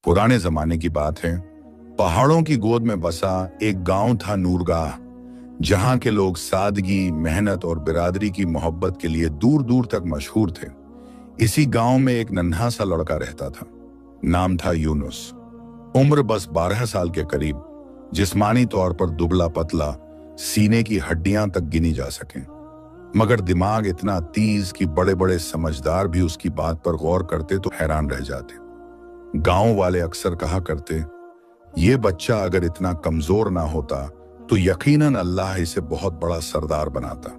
पुराने जमाने की बात है। पहाड़ों की गोद में बसा एक गांव था नूरगाह, जहां के लोग सादगी, मेहनत और बिरादरी की मोहब्बत के लिए दूर दूर तक मशहूर थे। इसी गांव में एक नन्हा सा लड़का रहता था। नाम था यूनुस। उम्र बस 12 साल के करीब। जिस्मानी तौर पर दुबला पतला, सीने की हड्डियां तक गिनी जा सकें, मगर दिमाग इतना तेज कि बड़े बड़े समझदार भी उसकी बात पर गौर करते तो हैरान रह जाते। गांव वाले अक्सर कहा करते, ये बच्चा अगर इतना कमजोर ना होता तो यकीनन अल्लाह इसे बहुत बड़ा सरदार बनाता।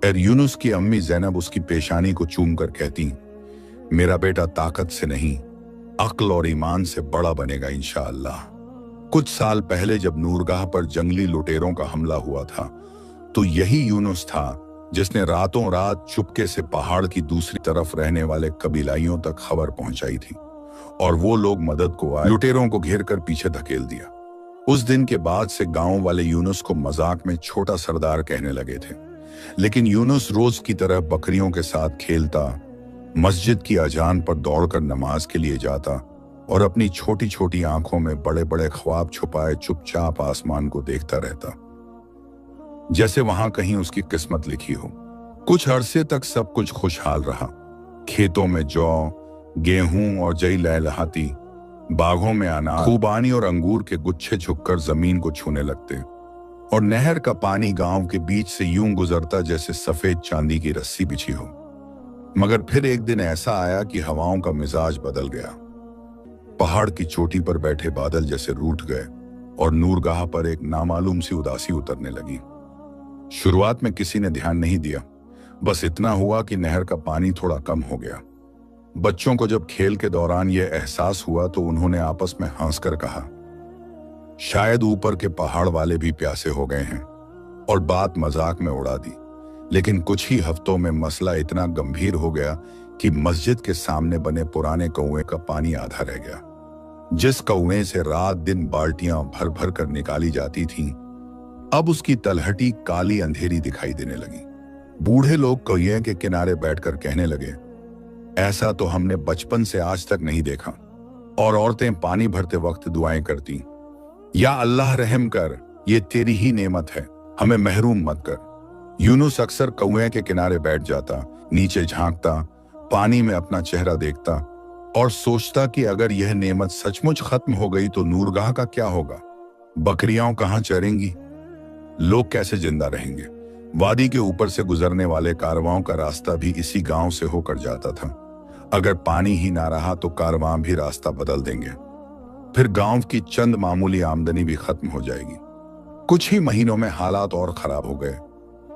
और यूनुस की अम्मी ज़ैनब उसकी पेशानी को चूम कर कहती, मेरा बेटा ताकत से नहीं, अक्ल और ईमान से बड़ा बनेगा इंशाअल्लाह। कुछ साल पहले जब नूरगाह पर जंगली लुटेरों का हमला हुआ था, तो यही यूनुस था जिसने रातों रात चुपके से पहाड़ की दूसरी तरफ रहने वाले कबीलाइयों तक खबर पहुंचाई थी, और वो लोग मदद को आए, लुटेरों को घेर कर पीछे धकेल दिया। उस दिन के बाद से गांव वाले यूनुस को मजाक में छोटा सरदार कहने लगे थे। लेकिन यूनुस रोज की तरह बकरियों के साथ खेलता, मस्जिद की अजान पर दौड़कर नमाज के लिए जाता और अपनी छोटी छोटी आंखों में बड़े बड़े ख्वाब छुपाए चुपचाप आसमान को देखता रहता, जैसे वहां कहीं उसकी किस्मत लिखी हो। कुछ अरसे तक सब कुछ खुशहाल रहा। खेतों में जौ, गेहूं और जई लहलहाती, बागों में अनार, खूबानी और अंगूर के गुच्छे झुककर जमीन को छूने लगते, और नहर का पानी गांव के बीच से यूं गुजरता जैसे सफेद चांदी की रस्सी बिछी हो। मगर फिर एक दिन ऐसा आया कि हवाओं का मिजाज बदल गया। पहाड़ की चोटी पर बैठे बादल जैसे रूठ गए और नूरगाह पर एक नामालूम सी उदासी उतरने लगी। शुरुआत में किसी ने ध्यान नहीं दिया, बस इतना हुआ कि नहर का पानी थोड़ा कम हो गया। बच्चों को जब खेल के दौरान यह एहसास हुआ तो उन्होंने आपस में हंसकर कहा, शायद ऊपर के पहाड़ वाले भी प्यासे हो गए हैं, और बात मजाक में उड़ा दी। लेकिन कुछ ही हफ्तों में मसला इतना गंभीर हो गया कि मस्जिद के सामने बने पुराने कुएं का पानी आधा रह गया। जिस कुएं से रात दिन बाल्टियां भर भर कर निकाली जाती थीं, अब उसकी तलहटी काली अंधेरी दिखाई देने लगी। बूढ़े लोग कुएं के किनारे बैठकर कहने लगे, ऐसा तो हमने बचपन से आज तक नहीं देखा। और औरतें पानी भरते वक्त दुआएं करती, या अल्लाह रहम कर, ये तेरी ही नेमत है, हमें महरूम मत कर। यूनुस अक्सर कुएं के किनारे बैठ जाता, नीचे झांकता, पानी में अपना चेहरा देखता और सोचता कि अगर यह नेमत सचमुच खत्म हो गई तो नूरगाह का क्या होगा? बकरियां कहां चरेंगी? लोग कैसे जिंदा रहेंगे? वादी के ऊपर से गुजरने वाले कारवां का रास्ता भी इसी गांव से होकर जाता था। अगर पानी ही ना रहा तो कारवां भी रास्ता बदल देंगे, फिर गांव की चंद मामूली आमदनी भी खत्म हो जाएगी। कुछ ही महीनों में हालात और खराब हो गए।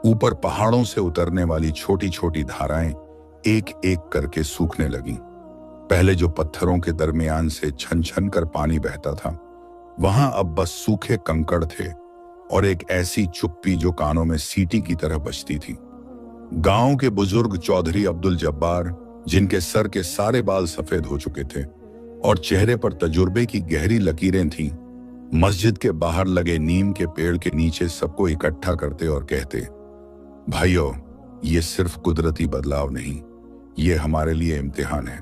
ऊपर पहाड़ों से उतरने वाली छोटी छोटी धाराएं एक एक करके सूखने लगीं। पहले जो पत्थरों के दरमियान से छन छन कर पानी बहता था, वहां अब बस सूखे कंकड़ थे और एक ऐसी चुप्पी जो कानों में सीटी की तरह बजती थी। गांव के बुजुर्ग चौधरी अब्दुल जब्बार, जिनके सर के सारे बाल सफेद हो चुके थे और चेहरे पर तजुर्बे की गहरी लकीरें थीं, मस्जिद के बाहर लगे नीम के पेड़ के नीचे सबको इकट्ठा करते और कहते, भाइयों, ये सिर्फ कुदरती बदलाव नहीं, ये हमारे लिए इम्तिहान है।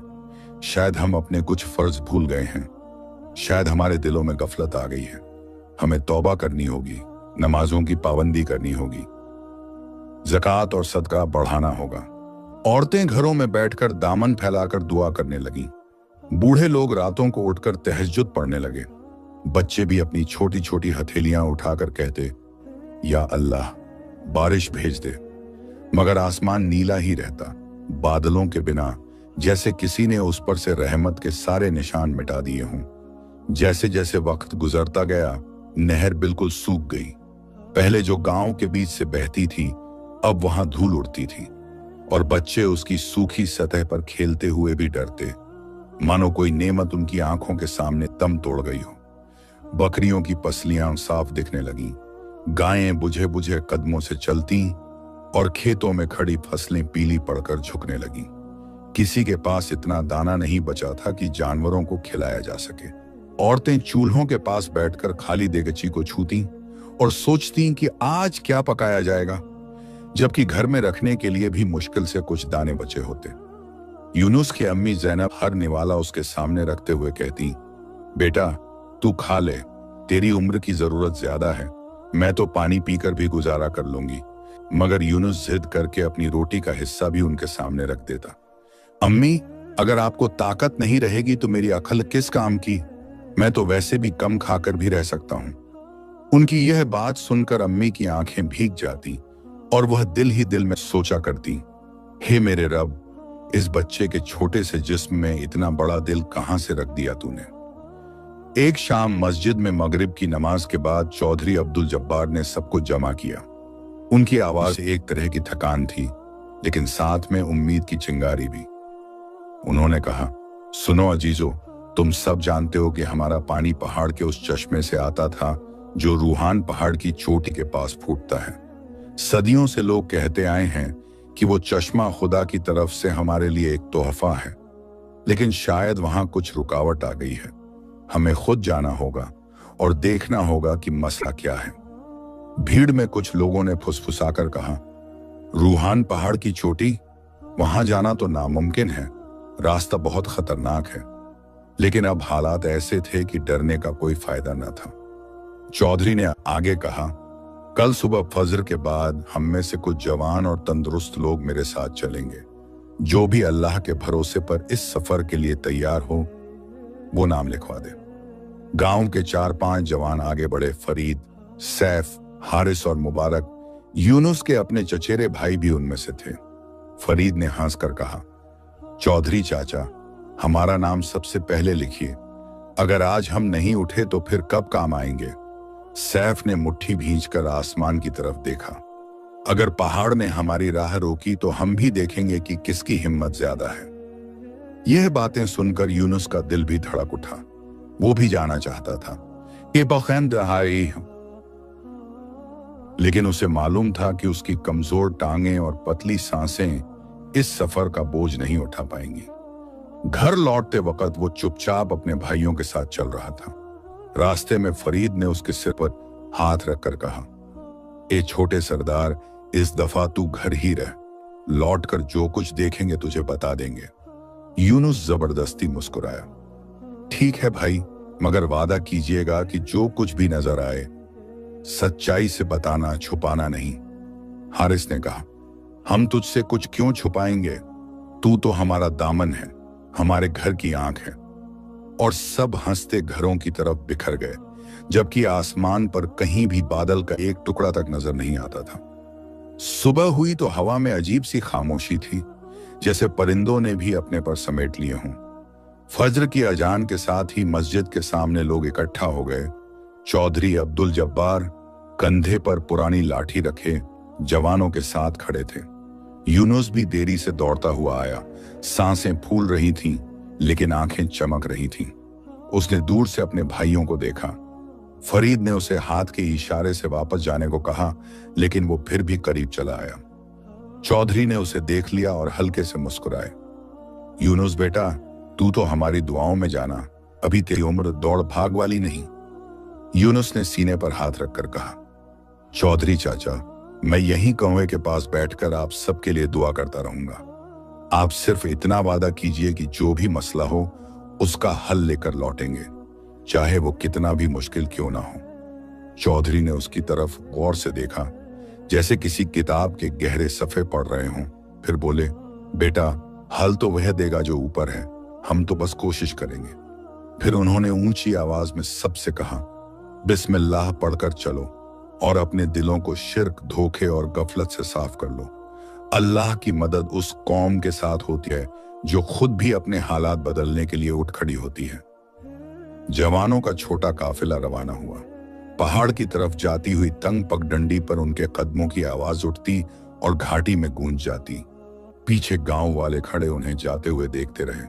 शायद हम अपने कुछ फर्ज भूल गए हैं, शायद हमारे दिलों में गफलत आ गई है। हमें तौबा करनी होगी, नमाजों की पाबंदी करनी होगी, ज़कात और सदका बढ़ाना होगा। औरतें घरों में बैठकर दामन फैलाकर दुआ करने लगीं। बूढ़े लोग रातों को उठकर तहज्जुद पढ़ने लगे। बच्चे भी अपनी छोटी छोटी हथेलियां उठाकर कहते, या अल्लाह, बारिश भेज दे। मगर आसमान नीला ही रहता, बादलों के बिना, जैसे किसी ने उस पर से रहमत के सारे निशान मिटा दिए हों। जैसे जैसे वक्त गुजरता गया, नहर बिल्कुल सूख गई। पहले जो गांव के बीच से बहती थी, अब वहां धूल उड़ती थी, और बच्चे उसकी सूखी सतह पर खेलते हुए भी डरते, मानो कोई नेमत उनकी आंखों के सामने दम तोड़ गई हो। बकरियों की पसलियां साफ दिखने लगीं, गायें बुझे बुझे कदमों से चलती और खेतों में खड़ी फसलें पीली पड़कर झुकने लगीं। किसी के पास इतना दाना नहीं बचा था कि जानवरों को खिलाया जा सके। औरतें चूल्हों के पास बैठकर खाली देगची को छूती और सोचती कि आज क्या पकाया जाएगा, जबकि घर में रखने के लिए भी मुश्किल से कुछ दाने बचे होते। यूनुस की अम्मी ज़ैनब हर निवाला उसके सामने रखते हुए कहती, बेटा तू खा ले, तेरी उम्र की जरूरत ज्यादा है, मैं तो पानी पीकर भी गुजारा कर लूंगी। मगर यूनुस जिद करके अपनी रोटी का हिस्सा भी उनके सामने रख देता। अम्मी, अगर आपको ताकत नहीं रहेगी तो मेरी अकल किस काम की? मैं तो वैसे भी कम खाकर भी रह सकता हूं। उनकी यह बात सुनकर अम्मी की आंखें भीग जाती और वह दिल ही दिल में सोचा करती, हे मेरे रब, इस बच्चे के छोटे से जिस्म में इतना बड़ा दिल कहां से रख दिया तूने। एक शाम मस्जिद में मगरिब की नमाज के बाद चौधरी अब्दुल जब्बार ने सबको जमा किया। उनकी आवाज एक तरह की थकान थी, लेकिन साथ में उम्मीद की चिंगारी भी। उन्होंने कहा, सुनो अजीजो, तुम सब जानते हो कि हमारा पानी पहाड़ के उस चश्मे से आता था जो रूहान पहाड़ की चोटी के पास फूटता है। सदियों से लोग कहते आए हैं कि वो चश्मा खुदा की तरफ से हमारे लिए एक तोहफा है, लेकिन शायद वहां कुछ रुकावट आ गई है। हमें खुद जाना होगा और देखना होगा कि मसला क्या है। भीड़ में कुछ लोगों ने फुसफुसाकर कहा, रूहान पहाड़ की चोटी, वहां जाना तो नामुमकिन है, रास्ता बहुत खतरनाक है। लेकिन अब हालात ऐसे थे कि डरने का कोई फायदा न था। चौधरी ने आगे कहा, कल सुबह फजर के बाद हम में से कुछ जवान और तंदुरुस्त लोग मेरे साथ चलेंगे। जो भी अल्लाह के भरोसे पर इस सफर के लिए तैयार हो वो नाम लिखवा दे। गांव के 4-5 जवान आगे बढ़े। फरीद, सैफ, हारिस और मुबारक, यूनुस के अपने चचेरे भाई भी उनमें से थे। फरीद ने हंसकर कहा, चौधरी चाचा, हमारा नाम सबसे पहले लिखिए। अगर आज हम नहीं उठे तो फिर कब काम आएंगे? सैफ ने मुट्ठी भींचकर आसमान की तरफ देखा। अगर पहाड़ ने हमारी राह रोकी तो हम भी देखेंगे कि किसकी हिम्मत ज्यादा है। यह बातें सुनकर यूनुस का दिल भी धड़क उठा। वो भी जाना चाहता था कि बखैन रहाई, लेकिन उसे मालूम था कि उसकी कमजोर टांगें और पतली सांसें इस सफर का बोझ नहीं उठा पाएंगी। घर लौटते वक्त वो चुपचाप अपने भाइयों के साथ चल रहा था। रास्ते में फरीद ने उसके सिर पर हाथ रखकर कहा, ए छोटे सरदार, इस दफा तू घर ही रह, लौटकर जो कुछ देखेंगे तुझे बता देंगे। यूनुस जबरदस्ती मुस्कुराया, ठीक है भाई, मगर वादा कीजिएगा कि जो कुछ भी नजर आए सच्चाई से बताना, छुपाना नहीं। हारिस ने कहा, हम तुझसे कुछ क्यों छुपाएंगे, तू तो हमारा दामन है, हमारे घर की आंख है। और सब हंसते घरों की तरफ बिखर गए, जबकि आसमान पर कहीं भी बादल का एक टुकड़ा तक नजर नहीं आता था। सुबह हुई तो हवा में अजीब सी खामोशी थी, जैसे परिंदों ने भी अपने पर समेट लिए हों। फज्र की अजान के साथ ही मस्जिद के सामने लोग इकट्ठा हो गए। चौधरी अब्दुल जब्बार कंधे पर पुरानी लाठी रखे जवानों के साथ खड़े थे। यूनुस भी देरी से दौड़ता हुआ आया। सांसें फूल रही थीं, लेकिन आंखें चमक रही थीं। उसने दूर से अपने भाइयों को देखा। फरीद ने उसे हाथ के इशारे से वापस जाने को कहा, लेकिन वो फिर भी करीब चला आया। चौधरी ने उसे देख लिया और हल्के से मुस्कुराए, यूनुस बेटा, तू तो हमारी दुआओं में जाना, अभी तेरी उम्र दौड़ भाग वाली नहीं। यूनुस ने सीने पर हाथ रखकर कहा, चौधरी चाचा, मैं यहीं कौवे के पास बैठकर आप सबके लिए दुआ करता रहूंगा। आप सिर्फ इतना वादा कीजिए कि जो भी मसला हो उसका हल लेकर लौटेंगे, चाहे वो कितना भी मुश्किल क्यों ना हो। चौधरी ने उसकी तरफ गौर से देखा, जैसे किसी किताब के गहरे सफ़े पढ़ रहे हों। फिर बोले, बेटा, हल तो वह देगा जो ऊपर है, हम तो बस कोशिश करेंगे। फिर उन्होंने ऊंची आवाज में सबसे कहा, बिस्मिल्लाह पढ़कर चलो और अपने दिलों को शिर्क, धोखे और गफलत से साफ कर लो। अल्लाह की मदद उस कौम के साथ होती है जो खुद भी अपने हालात बदलने के लिए उठ खड़ी होती है। जवानों का छोटा काफिला रवाना हुआ। पहाड़ की तरफ जाती हुई तंग पगडंडी पर उनके कदमों की आवाज उठती और घाटी में गूंज जाती। पीछे गांव वाले खड़े उन्हें जाते हुए देखते रहे।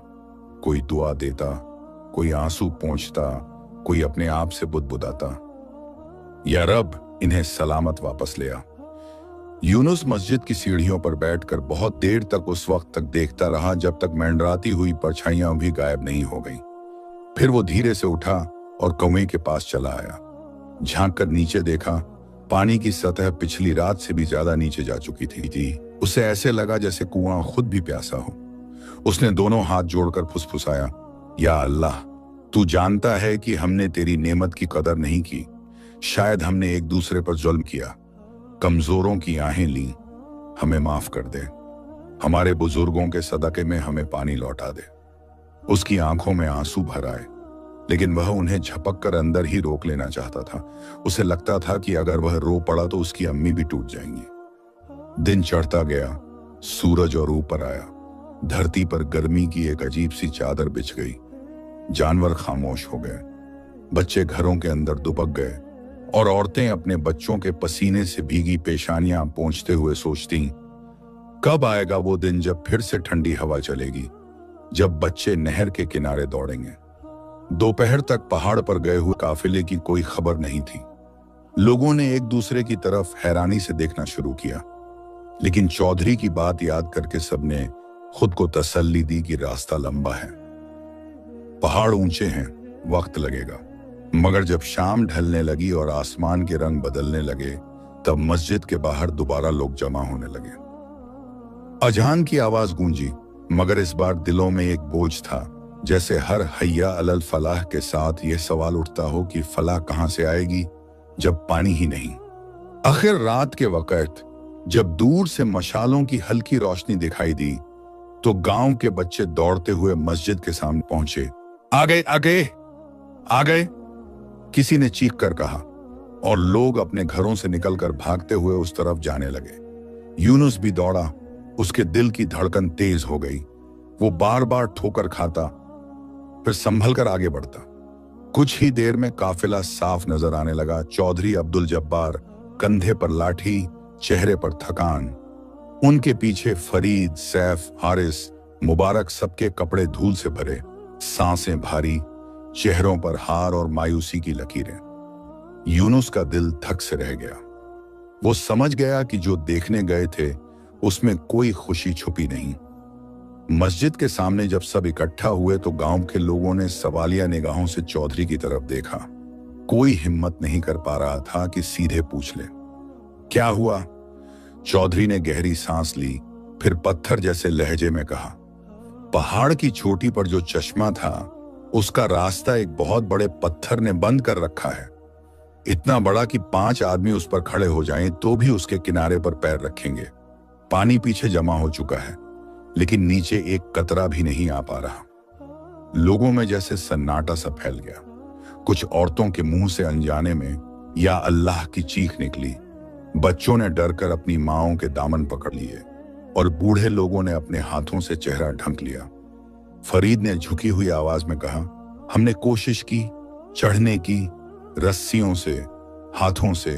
कोई दुआ देता, कोई आंसू पोंछता, कोई अपने आप से बुदबुदाता, या रब इन्हें सलामत वापस ले आ। यूनुस मस्जिद की सीढ़ियों पर बैठकर बहुत देर तक उस वक्त तक देखता रहा जब तक मंडराती हुई परछाइयां भी गायब नहीं हो गईं। फिर वो धीरे से उठा और कुएं के पास चला आया। झांक कर नीचे देखा, पानी की सतह पिछली रात से भी ज्यादा नीचे जा चुकी थी। उसे ऐसे लगा जैसे कुआं खुद भी प्यासा हो। उसने दोनों हाथ जोड़कर फुसफुसाया, या अल्लाह, तू जानता है कि हमने तेरी नेमत की कदर नहीं की, शायद हमने एक दूसरे पर जुल्म किया, कमजोरों की आहें ली, हमें माफ कर दे, हमारे बुजुर्गों के सदक़े में हमें पानी लौटा दे। उसकी आंखों में आंसू भर आए, लेकिन वह उन्हें झपक कर अंदर ही रोक लेना चाहता था। उसे लगता था कि अगर वह रो पड़ा तो उसकी अम्मी भी टूट जाएंगी। दिन चढ़ता गया, सूरज और ऊपर आया, धरती पर गर्मी की एक अजीब सी चादर बिछ गई। जानवर खामोश हो गए, बच्चे घरों के अंदर दुबक गए और औरतें अपने बच्चों के पसीने से भीगी पेशानियां पोंछते हुए सोचती, कब आएगा वो दिन जब फिर से ठंडी हवा चलेगी, जब बच्चे नहर के किनारे दौड़ेंगे। दोपहर तक पहाड़ पर गए हुए काफिले की कोई खबर नहीं थी। लोगों ने एक दूसरे की तरफ हैरानी से देखना शुरू किया, लेकिन चौधरी की बात याद करके सबने खुद को तसल्ली दी कि रास्ता लंबा है, पहाड़ ऊंचे हैं, वक्त लगेगा। मगर जब शाम ढलने लगी और आसमान के रंग बदलने लगे, तब मस्जिद के बाहर दोबारा लोग जमा होने लगे। अजान की आवाज गूंजी, मगर इस बार दिलों में एक बोझ था, जैसे हर हैया अलल फलाह के साथ यह सवाल उठता हो कि फलाह कहां से आएगी जब पानी ही नहीं। आखिर रात के वक्त जब दूर से मशालों की हल्की रोशनी दिखाई दी, तो गांव के बच्चे दौड़ते हुए मस्जिद के सामने पहुंचे। आ गए, आ गए, आ गए, किसी ने चीख कर कहा, और लोग अपने घरों से निकलकर भागते हुए उस तरफ जाने लगे। यूनुस भी दौड़ा, उसके दिल की धड़कन तेज हो गई। वो बार बार ठोकर खाता, फिर संभल कर आगे बढ़ता। कुछ ही देर में काफिला साफ नजर आने लगा। चौधरी अब्दुल जब्बार, कंधे पर लाठी, चेहरे पर थकान। उनके पीछे फरीद, सैफ, हारिस, मुबारक, सबके कपड़े धूल से भरे, सांसें भारी, चेहरों पर हार और मायूसी की लकीरें। यूनुस का दिल धक से रह गया। वो समझ गया कि जो देखने गए थे उसमें कोई खुशी छुपी नहीं। मस्जिद के सामने जब सब इकट्ठा हुए तो गांव के लोगों ने सवालिया निगाहों से चौधरी की तरफ देखा। कोई हिम्मत नहीं कर पा रहा था कि सीधे पूछ ले, क्या हुआ? चौधरी ने गहरी सांस ली, फिर पत्थर जैसे लहजे में कहा, पहाड़ की चोटी पर जो चश्मा था, उसका रास्ता एक बहुत बड़े पत्थर ने बंद कर रखा है। इतना बड़ा कि 5 आदमी उस पर खड़े हो जाएं तो भी उसके किनारे पर पैर रखेंगे। पानी पीछे जमा हो चुका है, लेकिन नीचे एक कतरा भी नहीं आ पा रहा। लोगों में जैसे सन्नाटा सा फैल गया। कुछ औरतों के मुंह से अनजाने में या अल्लाह की चीख निकली। बच्चों ने डरकर अपनी माओं के दामन पकड़ लिए और बूढ़े लोगों ने अपने हाथों से चेहरा ढक लिया। फरीद ने झुकी हुई आवाज में कहा, हमने कोशिश की, चढ़ने की, रस्सियों से, हाथों से,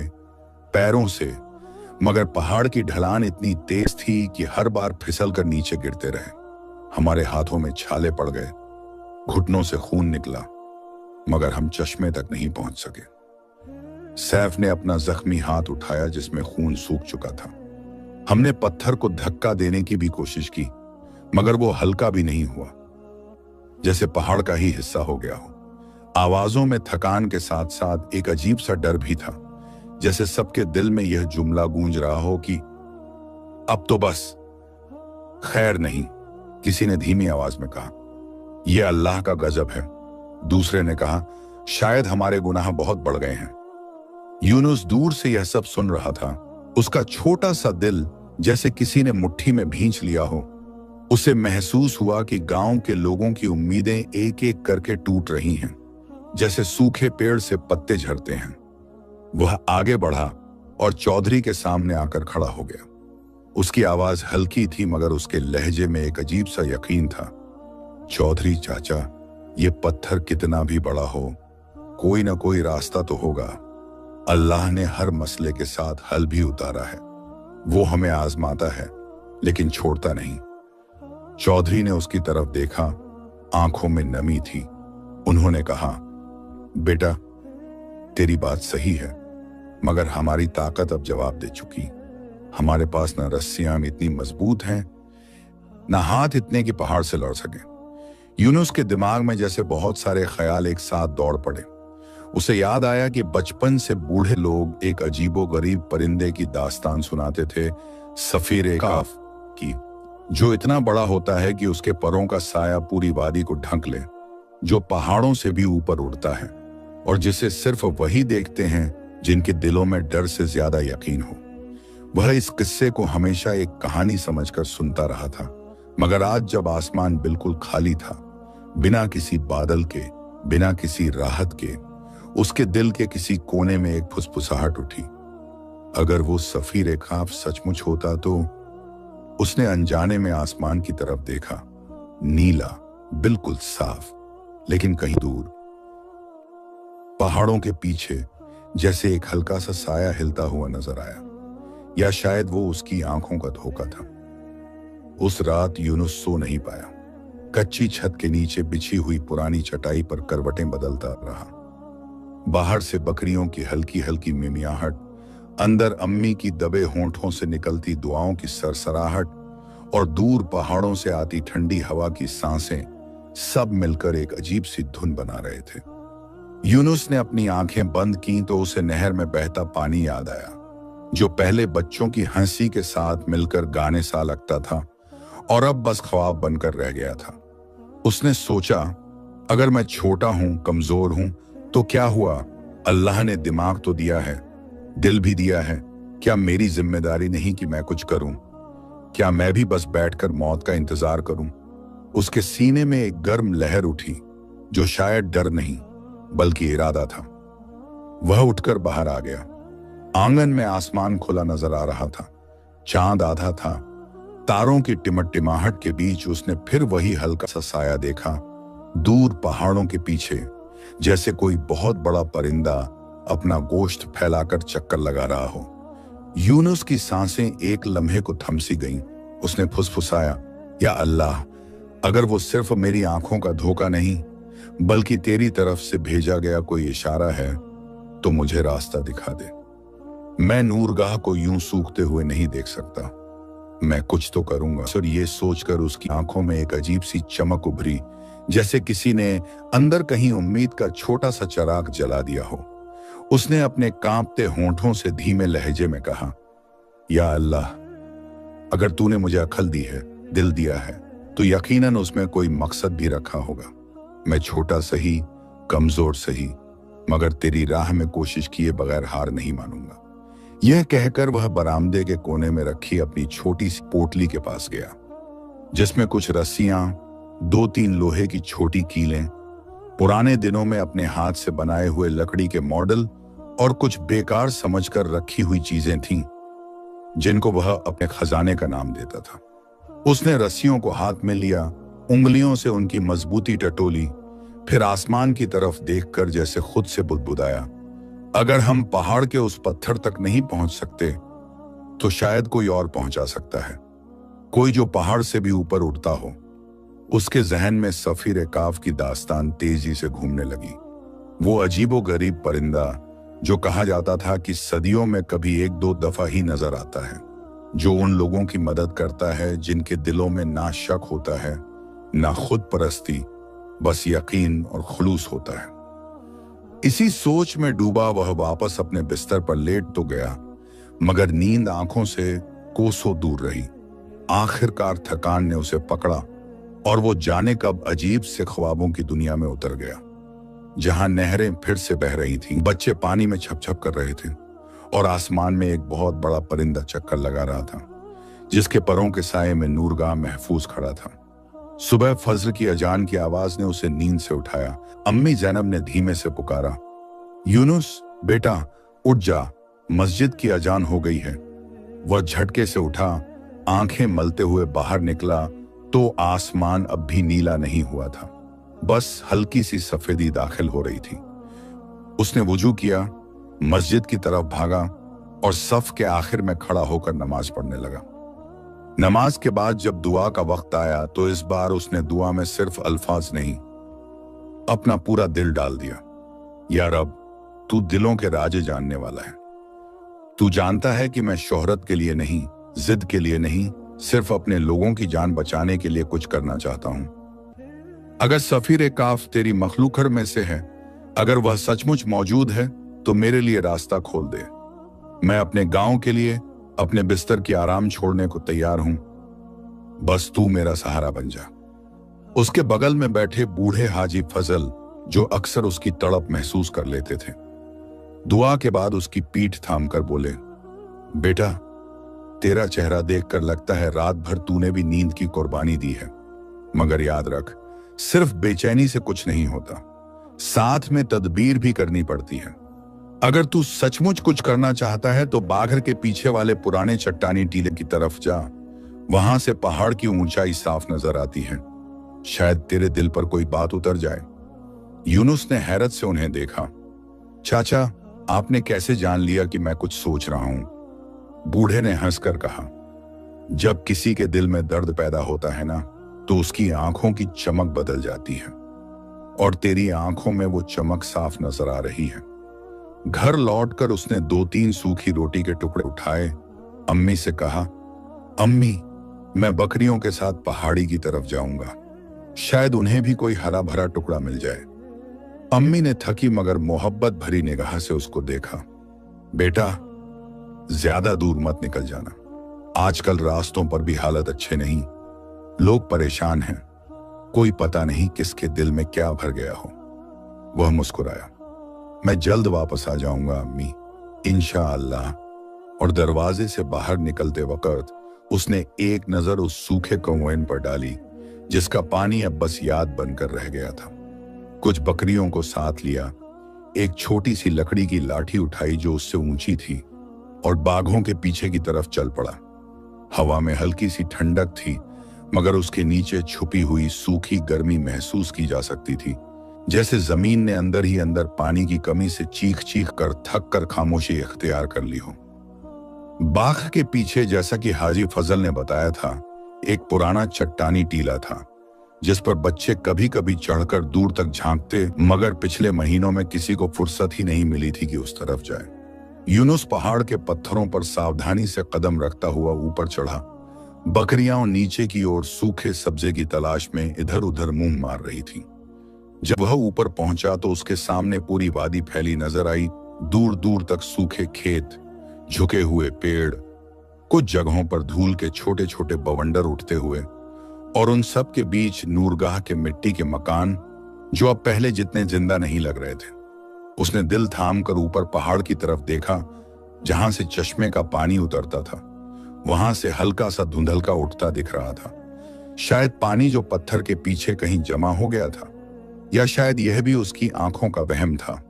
पैरों से, मगर पहाड़ की ढलान इतनी तेज थी कि हर बार फिसल कर नीचे गिरते रहे। हमारे हाथों में छाले पड़ गए, घुटनों से खून निकला, मगर हम चश्मे तक नहीं पहुंच सके। सैफ ने अपना जख्मी हाथ उठाया जिसमें खून सूख चुका था। हमने पत्थर को धक्का देने की भी कोशिश की, मगर वो हल्का भी नहीं हुआ, जैसे पहाड़ का ही हिस्सा हो गया हो। आवाजों में थकान के साथ साथ एक अजीब सा डर भी था, जैसे सबके दिल में यह जुमला गूंज रहा हो कि अब तो बस। खैर नहीं, किसी ने धीमी आवाज में कहा, यह अल्लाह का गजब है। दूसरे ने कहा, शायद हमारे गुनाह बहुत बढ़ गए हैं। यूनुस दूर से यह सब सुन रहा था। उसका छोटा सा दिल जैसे किसी ने मुट्ठी में भींच लिया हो। उसे महसूस हुआ कि गांव के लोगों की उम्मीदें एक एक करके टूट रही हैं, जैसे सूखे पेड़ से पत्ते झड़ते हैं। वह आगे बढ़ा और चौधरी के सामने आकर खड़ा हो गया। उसकी आवाज हल्की थी, मगर उसके लहजे में एक अजीब सा यकीन था। चौधरी चाचा, ये पत्थर कितना भी बड़ा हो, कोई ना कोई रास्ता तो होगा। अल्लाह ने हर मसले के साथ हल भी उतारा है। वो हमें आजमाता है, लेकिन छोड़ता नहीं। चौधरी ने उसकी तरफ देखा, आंखों में नमी थी। उन्होंने कहा, बेटा, तेरी बात सही है, मगर हमारी ताकत अब जवाब दे चुकी। हमारे पास न रस्सियां इतनी मजबूत हैं, न हाथ इतने कि पहाड़ से लड़ सके। यूनुस के दिमाग में जैसे बहुत सारे ख्याल एक साथ दौड़ पड़े। उसे याद आया कि बचपन से बूढ़े लोग एक अजीबो गरीब परिंदे की दास्तान सुनाते थे, सफीर काफ की, जो इतना बड़ा होता है कि उसके परों का साया पूरी वादी को ढक ले। जो पहाड़ों से भी ऊपर उड़ता है और जिसे सिर्फ वही देखते हैं जिनके दिलों में डर से ज्यादा यकीन हो। वह इस किस्से को हमेशा एक कहानी समझकर सुनता रहा था, मगर आज जब आसमान बिल्कुल खाली था, बिना किसी बादल के, बिना किसी राहत के, उसके दिल के किसी कोने में एक फुसफुसाहट उठी। अगर वो सफीर खाफ सचमुच होता तो। उसने अनजाने में आसमान की तरफ देखा, नीला, बिल्कुल साफ, लेकिन कहीं दूर पहाड़ों के पीछे जैसे एक हल्का सा साया हिलता हुआ नजर आया, या शायद वो उसकी आंखों का धोखा था। उस रात यूनुस सो नहीं पाया। कच्ची छत के नीचे बिछी हुई पुरानी चटाई पर करवटें बदलता रहा। बाहर से बकरियों की हल्की हल्की मिमियाहट, अंदर अम्मी की दबे होंठों से निकलती दुआओं की सरसराहट और दूर पहाड़ों से आती ठंडी हवा की सांसें सब मिलकर एक अजीब सी धुन बना रहे थे। यूनुस ने अपनी आंखें बंद की तो उसे नहर में बहता पानी याद आया, जो पहले बच्चों की हंसी के साथ मिलकर गाने सा लगता था और अब बस ख्वाब बनकर रह गया था। उसने सोचा, अगर मैं छोटा हूं, कमजोर हूं, तो क्या हुआ? अल्लाह ने दिमाग तो दिया है, दिल भी दिया है। क्या मेरी जिम्मेदारी नहीं कि मैं कुछ करूं? क्या मैं भी बस बैठकर मौत का इंतजार करूं? उसके सीने में एक गर्म लहर उठी, जो शायद डर नहीं बल्कि इरादा था। वह उठकर बाहर आ गया। आंगन में आसमान खुला नजर आ रहा था, चांद आधा था। तारों की टिमटिमाहट के बीच उसने फिर वही हल्का सा साया देखा, दूर पहाड़ों के पीछे, जैसे कोई बहुत बड़ा परिंदा अपना गोश्त फैलाकर चक्कर लगा रहा हो। यूनुस की सांसें एक लम्हे को थमसी गईं। उसने फुसफुसाया, या अल्लाह, अगर वो सिर्फ मेरी आंखों का धोखा नहीं बल्कि तेरी तरफ से भेजा गया कोई इशारा है तो मुझे रास्ता दिखा दे। मैं नूरगाह को यूं सूखते हुए नहीं देख सकता, मैं कुछ तो करूंगा। और ये सोचकर उसकी आंखों में एक अजीब सी चमक उभरी, जैसे किसी ने अंदर कहीं उम्मीद का छोटा सा चिराग जला दिया हो। उसने अपने कांपते होंठों से धीमे लहजे में कहा, या अल्लाह, अगर तूने मुझे अक्ल दी है, दिल दिया है, तो यकीनन उसमें कोई मकसद भी रखा होगा। मैं छोटा सही, कमजोर सही, मगर तेरी राह में कोशिश किए बगैर हार नहीं मानूंगा। यह कहकर वह बरामदे के कोने में रखी अपनी छोटी सी पोटली के पास गया, जिसमें कुछ रस्सियां, 2-3 लोहे की छोटी कीलें, पुराने दिनों में अपने हाथ से बनाए हुए लकड़ी के मॉडल और कुछ बेकार समझकर रखी हुई चीजें थीं, जिनको वह अपने खजाने का नाम देता था। उसने रस्सियों को हाथ में लिया, उंगलियों से उनकी मजबूती टटोली, फिर आसमान की तरफ देखकर जैसे खुद से बुदबुदाया, अगर हम पहाड़ के उस पत्थर तक नहीं पहुंच सकते तो शायद कोई और पहुंचा सकता है, कोई जो पहाड़ से भी ऊपर उठता हो। उसके जहन में सफीर काफ की दास्तान तेजी से घूमने लगी। वो अजीबो गरीब परिंदा जो कहा जाता था कि सदियों में कभी 1-2 दफा ही नजर आता है, जो उन लोगों की मदद करता है जिनके दिलों में ना शक होता है, ना खुद परस्ती, बस यकीन और खुलूस होता है। इसी सोच में डूबा वह वापस अपने बिस्तर पर लेट तो गया, मगर नींद आंखों से कोसों दूर रही। आखिरकार थकान ने उसे पकड़ा और वो जाने कब अजीब से ख्वाबों की दुनिया में उतर गया, जहां नहरें फिर से बह रही थीं, बच्चे पानी में छप-छप कर रहे थे और आसमान में एक बहुत बड़ा परिंदा चक्कर लगा रहा था, जिसके परों के साये में नूरगाह महफूज खड़ा था। सुबह फज्र की अजान की आवाज ने उसे नींद से उठाया। अम्मी जैनब ने धीमे से पुकारा, यूनुस बेटा उठ जा, मस्जिद की अजान हो गई है। वह झटके से उठा, आंखें मलते हुए बाहर निकला तो आसमान अब भी नीला नहीं हुआ था, बस हल्की सी सफेदी दाखिल हो रही थी। उसने वुजू किया, मस्जिद की तरफ भागा और सफ के आखिर में खड़ा होकर नमाज पढ़ने लगा। नमाज के बाद जब दुआ का वक्त आया तो इस बार उसने दुआ में सिर्फ अल्फाज नहीं, अपना पूरा दिल डाल दिया। या रब, तू दिलों के राजे जानने वाला है। तू जानता है कि मैं शोहरत के लिए नहीं, जिद के लिए नहीं, सिर्फ अपने लोगों की जान बचाने के लिए कुछ करना चाहता हूं। अगर सफीर काफ तेरी मखलूकर में से है, अगर वह सचमुच मौजूद है तो मेरे लिए रास्ता खोल दे। मैं अपने गांव के लिए अपने बिस्तर की आराम छोड़ने को तैयार हूं, बस तू मेरा सहारा बन जा। उसके बगल में बैठे बूढ़े हाजी फजल, जो अक्सर उसकी तड़प महसूस कर लेते थे, दुआ के बाद उसकी पीठ थामकर बोले, बेटा, तेरा चेहरा देखकर लगता है रात भर तूने भी नींद की कुर्बानी दी है। मगर याद रख, सिर्फ बेचैनी से कुछ नहीं होता, साथ में तदबीर भी करनी पड़ती है। अगर तू सचमुच कुछ करना चाहता है तो बाघर के पीछे वाले पुराने चट्टानी टीले की तरफ जा। वहां से पहाड़ की ऊंचाई साफ नजर आती है। शायद तेरे दिल पर कोई बात उतर जाए। यूनुस ने हैरत से उन्हें देखा। चाचा, आपने कैसे जान लिया कि मैं कुछ सोच रहा हूं? बूढ़े ने हंसकर कहा, जब किसी के दिल में दर्द पैदा होता है ना, तो उसकी आंखों की चमक बदल जाती है, और तेरी आंखों में वो चमक साफ नजर आ रही है। घर लौटकर उसने 2-3 सूखी रोटी के टुकड़े उठाए, अम्मी से कहा, अम्मी, मैं बकरियों के साथ पहाड़ी की तरफ जाऊंगा, शायद उन्हें भी कोई हरा भरा टुकड़ा मिल जाए। अम्मी ने थकी मगर मोहब्बत भरी निगाह से उसको देखा। बेटा, ज्यादा दूर मत निकल जाना, आजकल रास्तों पर भी हालत अच्छे नहीं, लोग परेशान हैं, कोई पता नहीं किसके दिल में क्या भर गया हो। वह मुस्कुराया, मैं जल्द वापस आ जाऊंगा अम्मी, इंशाअल्लाह। और दरवाजे से बाहर निकलते वक्त उसने एक नजर उस सूखे कुएं पर डाली, जिसका पानी अब बस याद बनकर रह गया था। कुछ बकरियों को साथ लिया, एक छोटी सी लकड़ी की लाठी उठाई जो उससे ऊंची थी, और बाघों के पीछे की तरफ चल पड़ा। हवा में हल्की सी ठंडक थी, मगर उसके नीचे छुपी हुई सूखी गर्मी महसूस की जा सकती थी, जैसे जमीन ने अंदर ही अंदर पानी की कमी से चीख चीख कर थक कर खामोशी इख्तियार कर ली हो। बाघ के पीछे, जैसा कि हाजी फजल ने बताया था, एक पुराना चट्टानी टीला था, जिस पर बच्चे कभी कभी चढ़कर दूर तक झांकते, मगर पिछले महीनों में किसी को फुर्सत ही नहीं मिली थी कि उस तरफ जाए। यूनुस पहाड़ के पत्थरों पर सावधानी से कदम रखता हुआ ऊपर चढ़ा। बकरियां नीचे की ओर सूखे सब्जे की तलाश में इधर उधर मुंह मार रही थीं। जब वह ऊपर पहुंचा तो उसके सामने पूरी वादी फैली नजर आई। दूर दूर तक सूखे खेत, झुके हुए पेड़, कुछ जगहों पर धूल के छोटे छोटे बवंडर उठते हुए, और उन सब के बीच नूरगाह के मिट्टी के मकान, जो अब पहले जितने जिंदा नहीं लग रहे थे। उसने दिल थाम कर ऊपर पहाड़ की तरफ देखा, जहां से चश्मे का पानी उतरता था। वहां से हल्का सा धुंधलका उठता दिख रहा था। शायद पानी जो पत्थर के पीछे कहीं जमा हो गया था, या शायद यह भी उसकी आंखों का वहम था।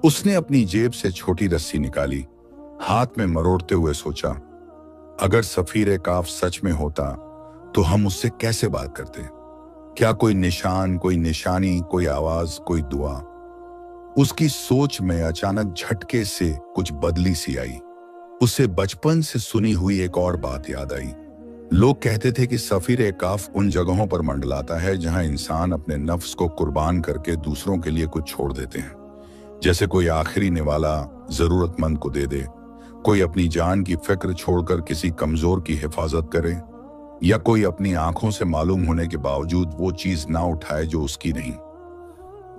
उसने अपनी जेब से छोटी रस्सी निकाली, हाथ में मरोड़ते हुए सोचा, अगर सफीर काफ सच में होता तो हम उससे कैसे बात करते? क्या कोई निशान, कोई निशानी, कोई आवाज, कोई दुआ? उसकी सोच में अचानक झटके से कुछ बदली सी आई। उसे बचपन से सुनी हुई एक और बात याद आई। लोग कहते थे कि सफीर काफ उन जगहों पर मंडलाता है जहां इंसान अपने नफ्स को कुर्बान करके दूसरों के लिए कुछ छोड़ देते हैं, जैसे कोई आखिरी निवाला जरूरतमंद को दे दे, कोई अपनी जान की फिक्र छोड़कर किसी कमजोर की हिफाजत करे, या कोई अपनी आंखों से मालूम होने के बावजूद वो चीज ना उठाए जो उसकी नहीं।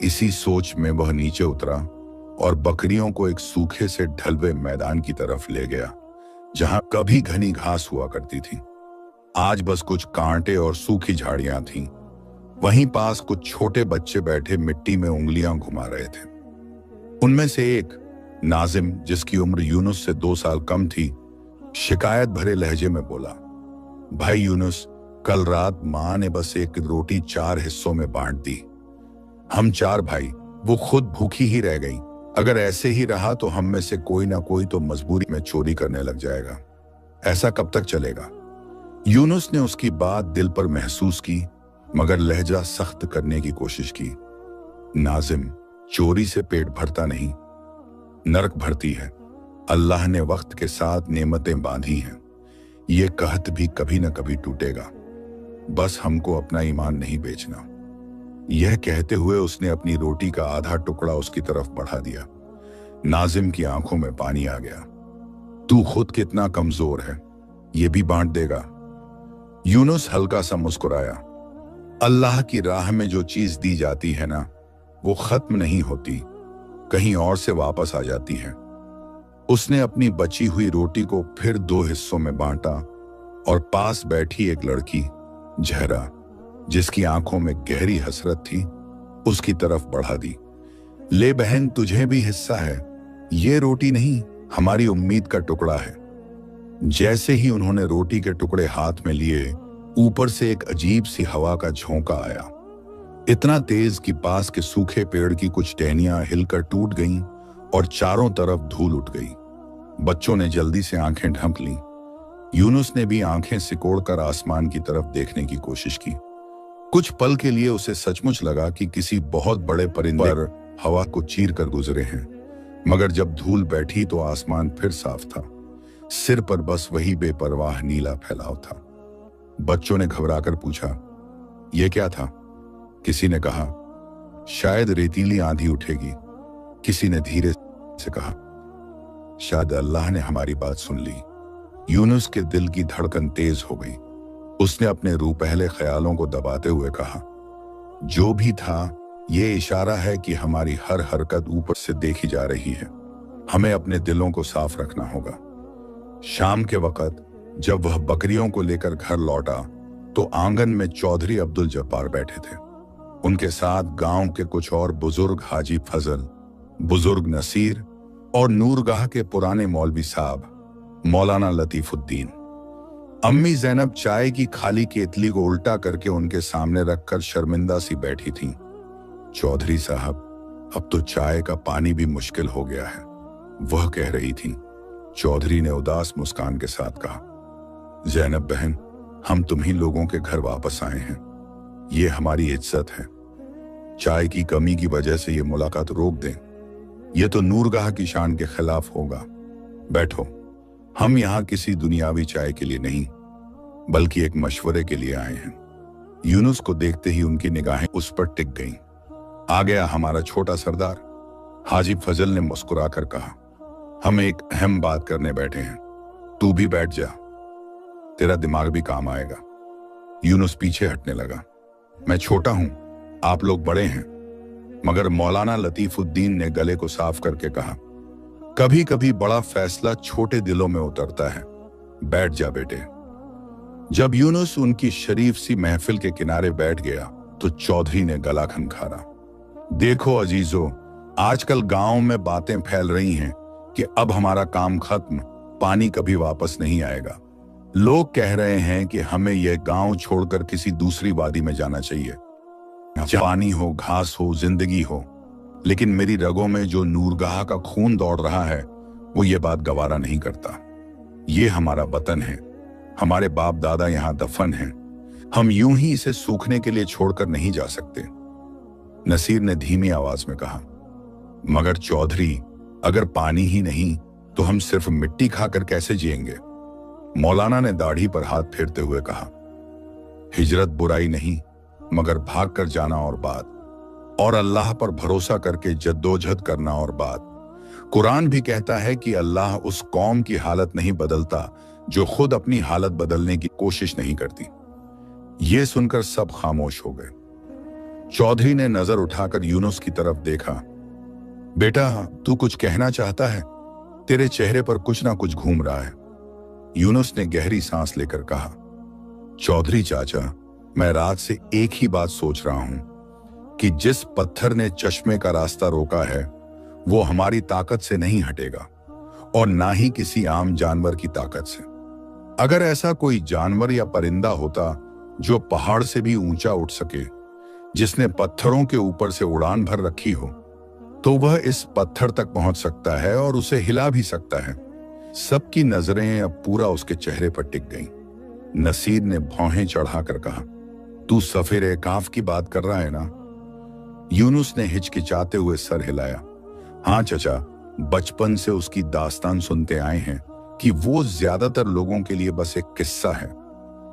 इसी सोच में वह नीचे उतरा और बकरियों को एक सूखे से ढलवे मैदान की तरफ ले गया, जहां कभी घनी घास हुआ करती थी। आज बस कुछ कांटे और सूखी झाड़ियां थीं। वहीं पास कुछ छोटे बच्चे बैठे मिट्टी में उंगलियां घुमा रहे थे। उनमें से एक, नाजिम, जिसकी उम्र यूनुस से 2 साल कम थी, शिकायत भरे लहजे में बोला, भाई यूनुस, कल रात माँ ने बस एक रोटी 4 हिस्सों में बांट दी। हम 4 भाई, वो खुद भूखी ही रह गई। अगर ऐसे ही रहा तो हम में से कोई ना कोई तो मजबूरी में चोरी करने लग जाएगा। ऐसा कब तक चलेगा? यूनुस ने उसकी बात दिल पर महसूस की, मगर लहजा सख्त करने की कोशिश की। नाजिम, चोरी से पेट भरता नहीं, नरक भरती है। अल्लाह ने वक्त के साथ नेमतें बांधी हैं, ये कहत भी कभी न कभी टूटेगा। बस हमको अपना ईमान नहीं बेचना। यह कहते हुए उसने अपनी रोटी का आधा टुकड़ा उसकी तरफ बढ़ा दिया। नाजिम की आंखों में पानी आ गया। तू खुद कितना कमजोर है, ये भी बांट देगा? यूनुस हल्का सा मुस्कुराया। अल्लाह की राह में जो चीज दी जाती है ना, वो खत्म नहीं होती, कहीं और से वापस आ जाती है। उसने अपनी बची हुई रोटी को फिर 2 हिस्सों में बांटा और पास बैठी एक लड़की, जहरा, जिसकी आंखों में गहरी हसरत थी, उसकी तरफ बढ़ा दी। ले बहन, तुझे भी हिस्सा है, ये रोटी नहीं, हमारी उम्मीद का टुकड़ा है। जैसे ही उन्होंने रोटी के टुकड़े हाथ में लिए, ऊपर से एक अजीब सी हवा का झोंका आया, इतना तेज कि पास के सूखे पेड़ की कुछ टहनियां हिलकर टूट गईं और चारों तरफ धूल उठ गई। बच्चों ने जल्दी से आंखें ढंक लीं। यूनुस ने भी आंखें सिकोड़कर आसमान की तरफ देखने की कोशिश की। कुछ पल के लिए उसे सचमुच लगा कि किसी बहुत बड़े परिंदे पर हवा को चीर कर गुजरे हैं, मगर जब धूल बैठी तो आसमान फिर साफ था। सिर पर बस वही बेपरवाह नीला फैलाव था। बच्चों ने घबराकर पूछा, यह क्या था? किसी ने कहा, शायद रेतीली आंधी उठेगी। किसी ने धीरे से कहा, शायद अल्लाह ने हमारी बात सुन ली। यूनुस के दिल की धड़कन तेज हो गई। उसने अपने रूपहले ख्यालों को दबाते हुए कहा, जो भी था, ये इशारा है कि हमारी हर हरकत ऊपर से देखी जा रही है। हमें अपने दिलों को साफ रखना होगा। शाम के वक्त जब वह बकरियों को लेकर घर लौटा तो आंगन में चौधरी अब्दुल जब्बार बैठे थे। उनके साथ गांव के कुछ और बुजुर्ग, हाजी फजल, बुजुर्ग नसीर और नूरगाह के पुराने मौलवी साहब मौलाना लतीफुद्दीन। अम्मी जैनब चाय की खाली केतली को उल्टा करके उनके सामने रखकर शर्मिंदा सी बैठी थीं। चौधरी साहब, अब तो चाय का पानी भी मुश्किल हो गया है, वह कह रही थीं। चौधरी ने उदास मुस्कान के साथ कहा, जैनब बहन, हम तुम्हीं लोगों के घर वापस आए हैं, ये हमारी इज्जत है। चाय की कमी की वजह से ये मुलाकात रोक दें, ये तो नूरगाह की शान के खिलाफ होगा। बैठो, हम यहाँ किसी दुनियावी चाय के लिए नहीं, बल्कि एक मशवरे के लिए आए हैं। यूनुस को देखते ही उनकी निगाहें उस पर टिक गईं। आ गया हमारा छोटा सरदार, हाजी फजल ने मुस्कुराकर कहा। हम एक अहम बात करने बैठे हैं, तू भी बैठ जा, तेरा दिमाग भी काम आएगा। यूनुस पीछे हटने लगा। मैं छोटा हूं, आप लोग बड़े हैं। मगर मौलाना लतीफुद्दीन ने गले को साफ करके कहा, कभी कभी बड़ा फैसला छोटे दिलों में उतरता है, बैठ जा बेटे। जब यूनुस उनकी शरीफ सी महफिल के किनारे बैठ गया तो चौधरी ने गला खनखारा। देखो अजीजों, आजकल गांव में बातें फैल रही हैं कि अब हमारा काम खत्म, पानी कभी वापस नहीं आएगा। लोग कह रहे हैं कि हमें यह गांव छोड़कर किसी दूसरी वादी में जाना चाहिए, पानी हो, घास हो, जिंदगी हो। लेकिन मेरी रगों में जो नूरगाह का खून दौड़ रहा है वो ये बात गवारा नहीं करता। ये हमारा वतन है, हमारे बाप दादा यहाँ दफन हैं, हम यूं ही इसे सूखने के लिए छोड़कर नहीं जा सकते। नसीर ने धीमी आवाज में कहा, मगर चौधरी, अगर पानी ही नहीं तो हम सिर्फ मिट्टी खाकर कैसे जिएंगे? मौलाना ने दाढ़ी पर हाथ फेरते हुए कहा, हिजरत बुराई नहीं, मगर भाग कर जाना और बात, और अल्लाह पर भरोसा करके जद्दोजहद करना और बात। कुरान भी कहता है कि अल्लाह उस कौम की हालत नहीं बदलता जो खुद अपनी हालत बदलने की कोशिश नहीं करती। ये सुनकर सब खामोश हो गए। चौधरी ने नजर उठाकर यूनुस की तरफ देखा। बेटा, तू कुछ कहना चाहता है? तेरे चेहरे पर कुछ ना कुछ घूम रहा है। यूनुस ने गहरी सांस लेकर कहा, चौधरी चाचा, मैं रात से एक ही बात सोच रहा हूं कि जिस पत्थर ने चश्मे का रास्ता रोका है वो हमारी ताकत से नहीं हटेगा और ना ही किसी आम जानवर की ताकत से। अगर ऐसा कोई जानवर या परिंदा होता जो पहाड़ से भी ऊंचा उठ सके, जिसने पत्थरों के ऊपर से उड़ान भर रखी हो, तो वह इस पत्थर तक पहुंच सकता है और उसे हिला भी सकता है। सबकी नजरें अब पूरा उसके चेहरे पर टिक गईं। नसीर ने भौहें चढ़ाकर कहा, तू सफेरे काफ की बात कर रहा है ना? यूनुस ने हिचकिचाते हुए सर हिलाया। हाँ चचा, बचपन से उसकी दास्तान सुनते आए हैं कि वो ज्यादातर लोगों के लिए बस एक किस्सा है,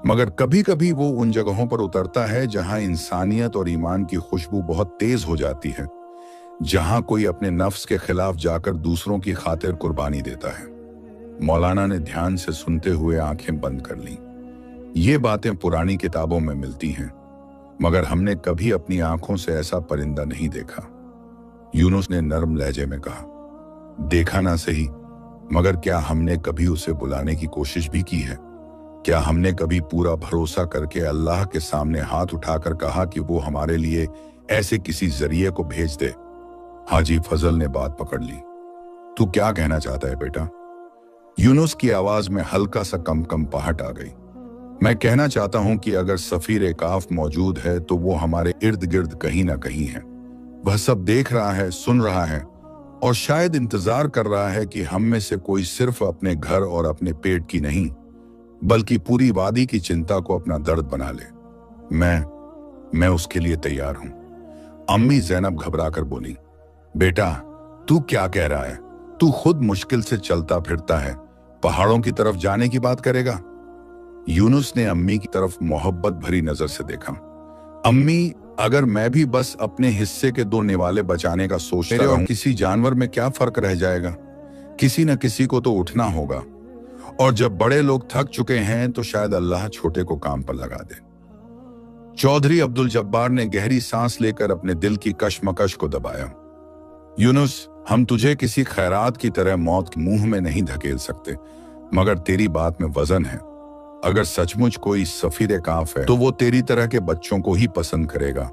मगर कभी कभी वो उन जगहों पर उतरता है जहां इंसानियत और ईमान की खुशबू बहुत तेज हो जाती है, जहां कोई अपने नफ्स के खिलाफ जाकर दूसरों की खातिर कुर्बानी देता है। मौलाना ने ध्यान से सुनते हुए आंखें बंद कर लीं। ये बातें पुरानी किताबों में मिलती हैं, मगर हमने कभी अपनी आंखों से ऐसा परिंदा नहीं देखा। यूनुस ने नरम लहजे में कहा, देखा ना सही, मगर क्या हमने कभी उसे बुलाने की कोशिश भी की है? क्या हमने कभी पूरा भरोसा करके अल्लाह के सामने हाथ उठाकर कहा कि वो हमारे लिए ऐसे किसी जरिए को भेज दे? हाजी फजल ने बात पकड़ ली। तू क्या कहना चाहता है बेटा? यूनुस की आवाज में हल्का सा कंपकंपाहट आ गई। मैं कहना चाहता हूं कि अगर सफीर काफ मौजूद है तो वो हमारे इर्द गिर्द कहीं ना कहीं है। वह सब देख रहा है, सुन रहा है और शायद इंतजार कर रहा है कि हम में से कोई सिर्फ अपने घर और अपने पेट की नहीं बल्कि पूरी वादी की चिंता को अपना दर्द बना ले। मैं उसके लिए तैयार हूं। अम्मी जैनब घबराकर बोली, बेटा तू क्या कह रहा है? तू खुद मुश्किल से चलता फिरता है, पहाड़ों की तरफ जाने की बात करेगा? यूनुस ने अम्मी की तरफ मोहब्बत भरी नजर से देखा। अम्मी, अगर मैं भी बस अपने हिस्से के 2 निवाले बचाने का सोचता रहूं, किसी जानवर में क्या फर्क रह जाएगा? किसी न किसी को तो उठना होगा, और जब बड़े लोग थक चुके हैं तो शायद अल्लाह छोटे को काम पर लगा दे। चौधरी अब्दुल जब्बार ने गहरी सांस लेकर अपने दिल की कशमकश को दबाया। यूनुस, हम तुझे किसी खैरात की तरह मौत के मुंह में नहीं धकेल सकते, मगर तेरी बात में वजन है। अगर सचमुच कोई सफीर काफ है तो वो तेरी तरह के बच्चों को ही पसंद करेगा,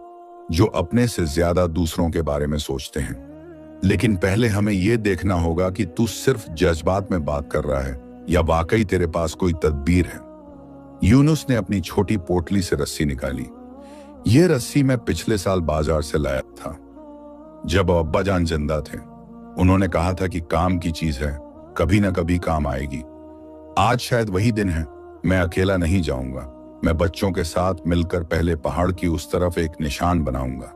जो अपने से ज्यादा दूसरों के बारे में सोचते हैं। लेकिन पहले हमें यह देखना होगा कि तू सिर्फ जज्बात में बात कर रहा है या वाकई तेरे पास कोई तदबीर है। यूनुस ने अपनी छोटी पोटली से रस्सी निकाली। यह रस्सी मैं पिछले साल बाजार से लाया था, जब अब्बा जान जिंदा थे। उन्होंने कहा था कि काम की चीज है, कभी ना कभी काम आएगी। आज शायद वही दिन है। मैं अकेला नहीं जाऊंगा। मैं बच्चों के साथ मिलकर पहले पहाड़ की उस तरफ एक निशान बनाऊंगा,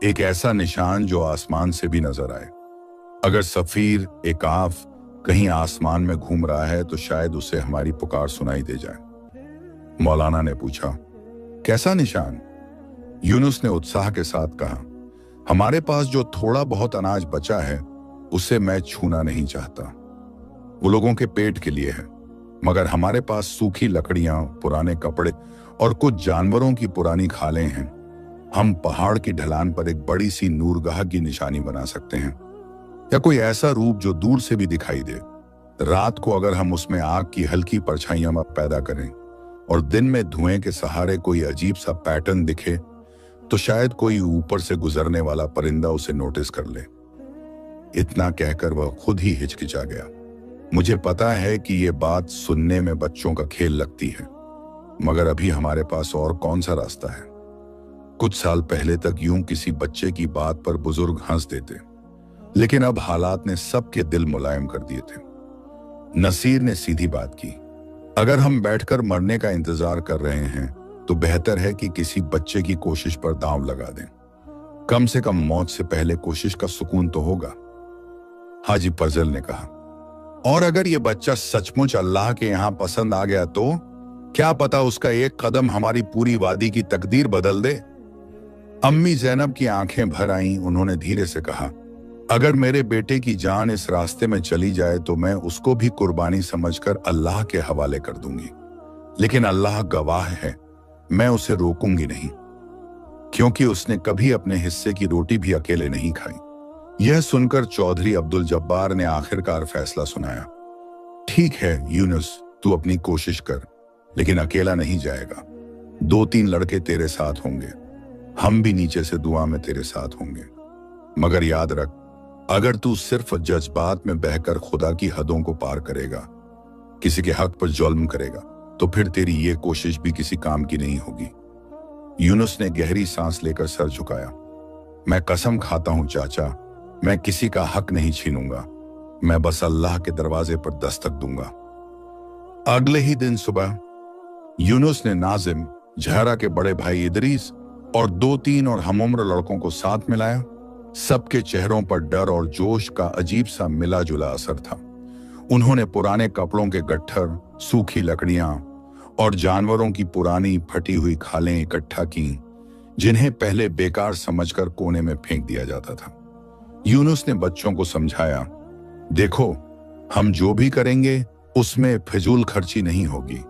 एक ऐसा निशान जो आसमान से भी नजर आए। अगर सफीर काफ कहीं आसमान में घूम रहा है तो शायद उसे हमारी पुकार सुनाई दे जाए। मौलाना ने पूछा, कैसा निशान? यूनुस ने उत्साह के साथ कहा, हमारे पास जो थोड़ा बहुत अनाज बचा है उसे मैं छूना नहीं चाहता। वो लोगों के पेट के लिए है, मगर हमारे पास सूखी लकड़ियां, पुराने कपड़े और कुछ जानवरों की पुरानी खालें हैं। हम पहाड़ की ढलान पर एक बड़ी सी नूरगाह की निशानी बना सकते हैं, या कोई ऐसा रूप जो दूर से भी दिखाई दे। रात को अगर हम उसमें आग की हल्की परछाइयां पैदा करें और दिन में धुएं के सहारे कोई अजीब सा पैटर्न दिखे तो शायद कोई ऊपर से गुजरने वाला परिंदा उसे नोटिस कर ले। इतना कहकर वह खुद ही हिचकिचा गया। मुझे पता है कि ये बात सुनने में बच्चों का खेल लगती है, मगर अभी हमारे पास और कौन सा रास्ता है? कुछ साल पहले तक यूं किसी बच्चे की बात पर बुजुर्ग हंस देते, लेकिन अब हालात ने सबके दिल मुलायम कर दिए थे। नसीर ने सीधी बात की, अगर हम बैठकर मरने का इंतजार कर रहे हैं तो बेहतर है कि किसी बच्चे की कोशिश पर दांव लगा दें। कम से कम मौत से पहले कोशिश का सुकून तो होगा। हाजी फजल ने कहा, और अगर ये बच्चा सचमुच अल्लाह के यहाँ पसंद आ गया तो क्या पता उसका एक कदम हमारी पूरी वादी की तकदीर बदल दे। अम्मी जैनब की आंखें भर आईं। उन्होंने धीरे से कहा, अगर मेरे बेटे की जान इस रास्ते में चली जाए तो मैं उसको भी कुर्बानी समझकर अल्लाह के हवाले कर दूंगी, लेकिन अल्लाह गवाह है, मैं उसे रोकूंगी नहीं, क्योंकि उसने कभी अपने हिस्से की रोटी भी अकेले नहीं खाई। यह सुनकर चौधरी अब्दुल जब्बार ने आखिरकार फैसला सुनाया, ठीक है यूनुस, तू अपनी कोशिश कर, लेकिन अकेला नहीं जाएगा। 2-3 लड़के तेरे साथ होंगे, हम भी नीचे से दुआ में तेरे साथ होंगे। मगर याद रख, अगर तू सिर्फ जज्बात में बहकर खुदा की हदों को पार करेगा, किसी के हक पर जुल्म करेगा, तो फिर तेरी ये कोशिश भी किसी काम की नहीं होगी। यूनुस ने गहरी सांस लेकर सर झुकाया। मैं कसम खाता हूं चाचा, मैं किसी का हक नहीं छीनूंगा, मैं बस अल्लाह के दरवाजे पर दस्तक दूंगा। अगले ही दिन सुबह यूनुस ने नाजिम, जहरा के बड़े भाई इदरीस और 2-3 और हमउम्र लड़कों को साथ मिलाया। सबके चेहरों पर डर और जोश का अजीब सा मिला जुला असर था। उन्होंने पुराने कपड़ों के गट्ठर, सूखी लकड़ियां और जानवरों की पुरानी फटी हुई खालें इकट्ठा की, जिन्हें पहले बेकार समझकर कोने में फेंक दिया जाता था। यूनुस ने बच्चों को समझाया, देखो, हम जो भी करेंगे उसमें फिजूल खर्ची नहीं होगी।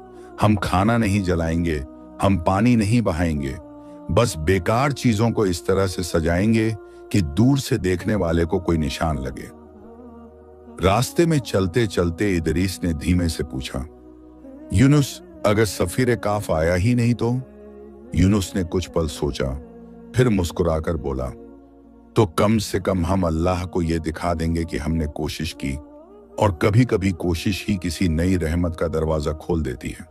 हम खाना नहीं जलाएंगे, हम पानी नहीं बहाएंगे, बस बेकार चीजों को इस तरह से सजाएंगे कि दूर से देखने वाले को कोई निशान लगे। रास्ते में चलते चलते इदरीस ने धीमे से पूछा, यूनुस, अगर सफीर काफ आया ही नहीं तो? यूनुस ने कुछ पल सोचा, फिर मुस्कुराकर बोला, तो कम से कम हम अल्लाह को यह दिखा देंगे कि हमने कोशिश की, और कभी कभी कोशिश ही किसी नई रहमत का दरवाजा खोल देती है।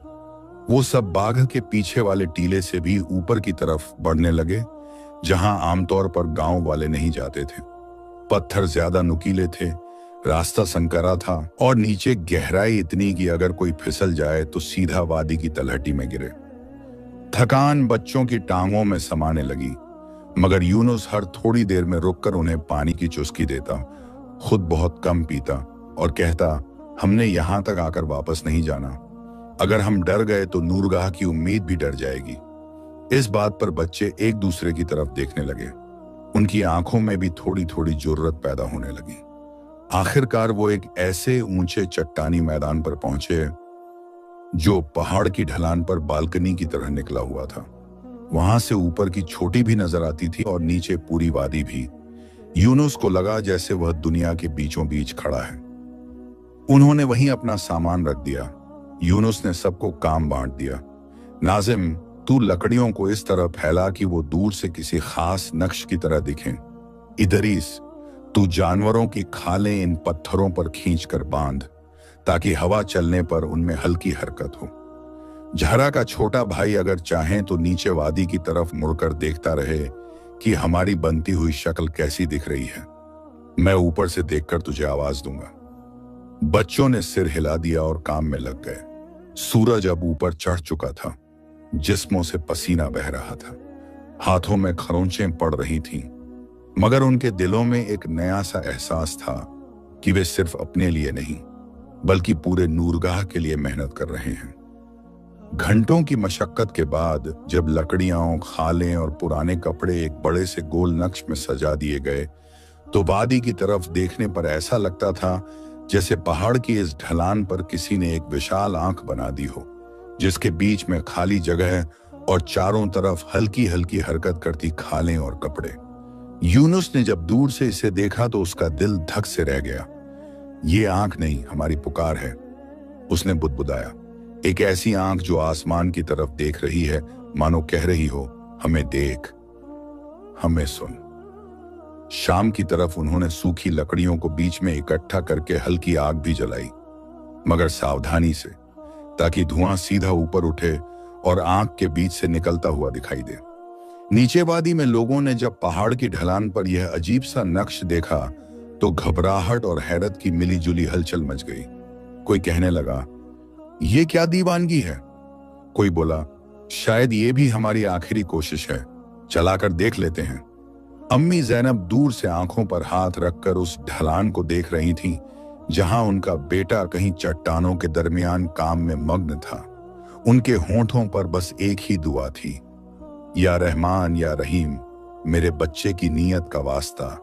वो सब बाघ के पीछे वाले टीले से भी ऊपर की तरफ बढ़ने लगे, जहां आमतौर पर गांव वाले नहीं जाते थे। पत्थर ज्यादा नुकीले थे, रास्ता संकरा था और नीचे गहराई इतनी कि अगर कोई फिसल जाए तो सीधा वादी की तलहटी में गिरे। थकान बच्चों की टांगों में समाने लगी, मगर यूनुस हर थोड़ी देर में रुककर उन्हें पानी की चुस्की देता, खुद बहुत कम पीता और कहता, हमने यहां तक आकर वापस नहीं जाना। अगर हम डर गए तो नूरगाह की उम्मीद भी डर जाएगी। इस बात पर बच्चे एक दूसरे की तरफ देखने लगे। उनकी आंखों में भी थोड़ी थोड़ी जुर्रत पैदा होने लगी। आखिरकार वो एक ऐसे ऊंचे चट्टानी मैदान पर पहुंचे जो पहाड़ की ढलान पर बालकनी की तरह निकला हुआ था। वहां से ऊपर की छोटी भी नजर आती थी और नीचे पूरी वादी भी। यूनुस को लगा जैसे वह दुनिया के बीचों बीच खड़ा है। उन्होंने वहीं अपना सामान रख दिया। यूनुस ने सबको काम बांट दिया। नाजिम, तू लकड़ियों को इस तरह फैला कि वो दूर से किसी खास नक्श की तरह दिखें। इदरीस, तू जानवरों की खालें इन पत्थरों पर खींचकर बांध, ताकि हवा चलने पर उनमें हल्की हरकत हो। जहरा का छोटा भाई अगर चाहें तो नीचे वादी की तरफ मुड़कर देखता रहे कि हमारी बनती हुई शक्ल कैसी दिख रही है। मैं ऊपर से देखकर तुझे आवाज दूंगा। बच्चों ने सिर हिला दिया और काम में लग गए। सूरज अब ऊपर चढ़ चुका था, जिस्मों से पसीना बह रहा था, हाथों में खरोंचें पड़ रही थीं, मगर उनके दिलों में एक नया सा एहसास था कि वे सिर्फ अपने लिए नहीं बल्कि पूरे नूरगाह के लिए मेहनत कर रहे हैं। घंटों की मशक्कत के बाद जब लकड़ियां, खालें और पुराने कपड़े एक बड़े से गोल नक्श में सजा दिए गए, तो वादी की तरफ देखने पर ऐसा लगता था जैसे पहाड़ की इस ढलान पर किसी ने एक विशाल आंख बना दी हो, जिसके बीच में खाली जगह और चारों तरफ हल्की हल्की हरकत करती खालें और कपड़े। यूनुस ने जब दूर से इसे देखा तो उसका दिल धक से रह गया। ये आंख नहीं, हमारी पुकार है, उसने बुदबुदाया। एक ऐसी आंख जो आसमान की तरफ देख रही है, मानो कह रही हो, हमें देख, हमें सुन। शाम की तरफ उन्होंने सूखी लकड़ियों को बीच में इकट्ठा करके हल्की आग भी जलाई, मगर सावधानी से, ताकि धुआं सीधा ऊपर उठे और आग के बीच से निकलता हुआ दिखाई दे। नीचे वादी में लोगों ने जब पहाड़ की ढलान पर यह अजीब सा नक्श देखा तो घबराहट और हैरत की मिलीजुली हलचल मच गई। कोई कहने लगा, ये क्या दीवानगी है? कोई बोला, शायद ये भी हमारी आखिरी कोशिश है, चलाकर देख लेते हैं। अम्मी ज़ैनब दूर से आंखों पर हाथ रखकर उस ढलान को देख रही थीं, जहां उनका बेटा कहीं चट्टानों के दरमियान काम में मग्न था। उनके होंठों पर बस एक ही दुआ थी, या रहमान या रहीम, मेरे बच्चे की नीयत का वास्ता,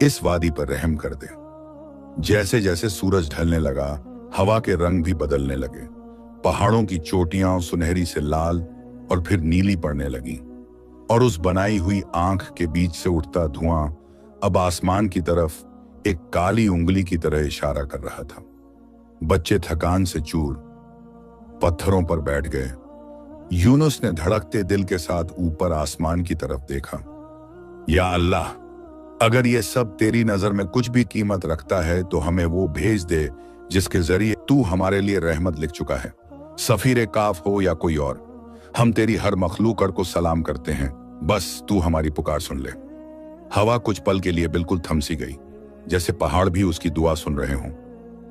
इस वादी पर रहम कर दे। जैसे जैसे सूरज ढलने लगा, हवा के रंग भी बदलने लगे। पहाड़ों की चोटियां सुनहरी से लाल और फिर नीली पड़ने लगी, और उस बनाई हुई आंख के बीच से उठता धुआं अब आसमान की तरफ एक काली उंगली की तरह इशारा कर रहा था। बच्चे थकान से चूर पत्थरों पर बैठ गए। यूनुस ने धड़कते दिल के साथ ऊपर आसमान की तरफ देखा। या अल्लाह, अगर ये सब तेरी नजर में कुछ भी कीमत रखता है तो हमें वो भेज दे जिसके जरिए तू हमारे लिए रहमत लिख चुका है। सफीर काफ हो या कोई और, हम तेरी हर मखलूकत को सलाम करते हैं, बस तू हमारी पुकार सुन ले। हवा कुछ पल के लिए बिल्कुल थम सी गई, जैसे पहाड़ भी उसकी दुआ सुन रहे हों।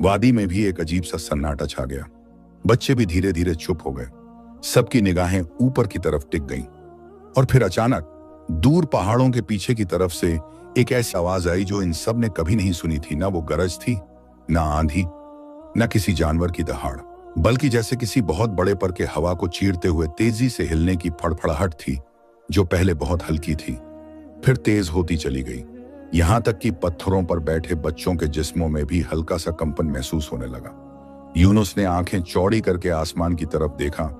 वादी में भी एक अजीब सा सन्नाटा छा गया। बच्चे भी धीरे धीरे चुप हो गए। सबकी निगाहें ऊपर की तरफ टिक गईं, और फिर अचानक दूर पहाड़ों के पीछे की तरफ से एक ऐसी आवाज आई जो इन सब ने कभी नहीं सुनी थी। ना वो गरज थी, ना आंधी, ना किसी जानवर की दहाड़, बल्कि जैसे किसी बहुत बड़े पर के हवा को चीरते हुए तेजी से हिलने की फड़फड़ाहट थी, जो पहले बहुत हल्की थी, फिर तेज होती चली गई, यहां तक कि पत्थरों पर बैठे बच्चों के जिस्मों में भी हल्का सा कंपन महसूस होने लगा। यूनुस ने आंखें चौड़ी करके आसमान की तरफ देखा,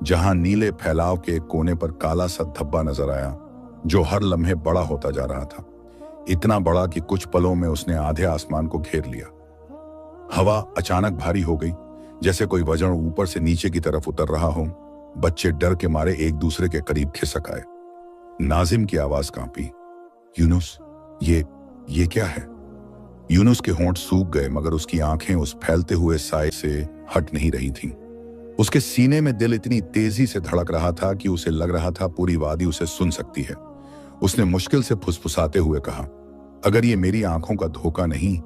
जहां नीले फैलाव के एक कोने पर काला सा धब्बा नजर आया, जो हर लम्हे बड़ा होता जा रहा था, इतना बड़ा कि कुछ पलों में उसने आधे आसमान को घेर लिया। हवा अचानक भारी हो गई, जैसे कोई वजन ऊपर से नीचे की तरफ उतर रहा हो। बच्चे डर के मारे एक दूसरे के करीब खिसक आए। नाजिम की आवाज कांपी, यूनुस, ये क्या है? यूनुस के होंठ सूख गए, मगर उसकी आंखें उस फैलते हुए साए से हट नहीं रही थीं। उसके सीने में दिल इतनी तेजी से धड़क रहा था कि उसे लग रहा था पूरी वादी उसे सुन सकती है। उसने मुश्किल से फुसफुसाते हुए कहा, अगर ये मेरी आंखों का धोखा नहीं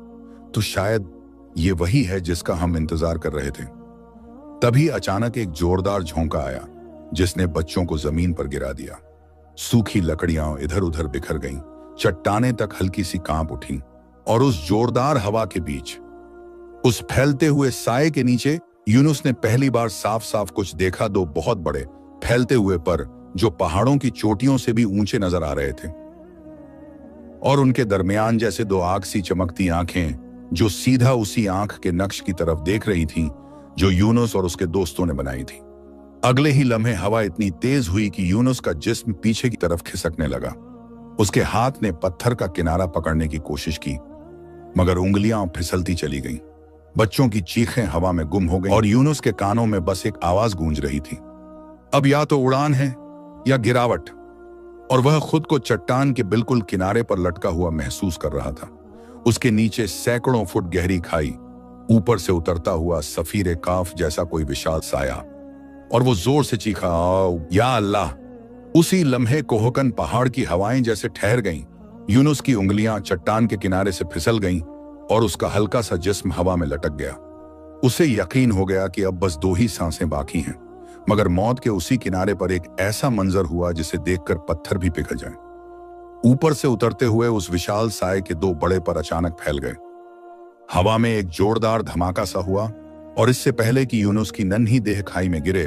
तो शायद ये वही है जिसका हम इंतजार कर रहे थे। तभी अचानक एक जोरदार झोंका आया जिसने बच्चों को जमीन पर गिरा दिया। सूखी लकड़ियां इधर उधर बिखर गईं, चट्टानें तक हल्की सी कांप उठीं, और उस जोरदार हवा के बीच, उस फैलते हुए साए के नीचे, यूनुस ने पहली बार साफ साफ कुछ देखा। दो बहुत बड़े फैलते हुए पर जो पहाड़ों की चोटियों से भी ऊंचे नजर आ रहे थे, और उनके दरमियान जैसे दो आग सी चमकती आंखें जो सीधा उसी आंख के नक्श की तरफ देख रही थीं जो यूनुस और उसके दोस्तों ने बनाई थी। अगले ही लम्हे हवा इतनी तेज हुई कि यूनुस का जिस्म पीछे की तरफ खिसकने लगा। उसके हाथ ने पत्थर का किनारा पकड़ने की कोशिश की, मगर उंगलियां फिसलती चली गईं। बच्चों की चीखें हवा में गुम हो गईं और यूनुस के कानों में बस एक आवाज गूंज रही थी, अब या तो उड़ान है या गिरावट। और वह खुद को चट्टान के बिल्कुल किनारे पर लटका हुआ महसूस कर रहा था। उसके नीचे सैकड़ों फुट गहरी खाई, ऊपर से उतरता हुआ सफीर काफ जैसा कोई विशाल साया, और वो जोर से चीखा, या अल्लाह। उसी लम्हे कोहकन पहाड़ की हवाएं जैसे ठहर गईं। यूनुस की उंगलियां चट्टान के किनारे से फिसल गईं और उसका हल्का सा जिस्म हवा में लटक गया। उसे यकीन हो गया कि अब बस 2 ही सांसें बाकी हैं, मगर मौत के उसी किनारे पर एक ऐसा मंजर हुआ जिसे देखकर पत्थर भी पिघल जाएं। ऊपर से उतरते हुए उस विशाल साए के 2 बड़े पर अचानक फैल गए। हवा में एक जोरदार धमाका सा हुआ, और इससे पहले कि यूनुस की नन्ही देह खाई में गिरे,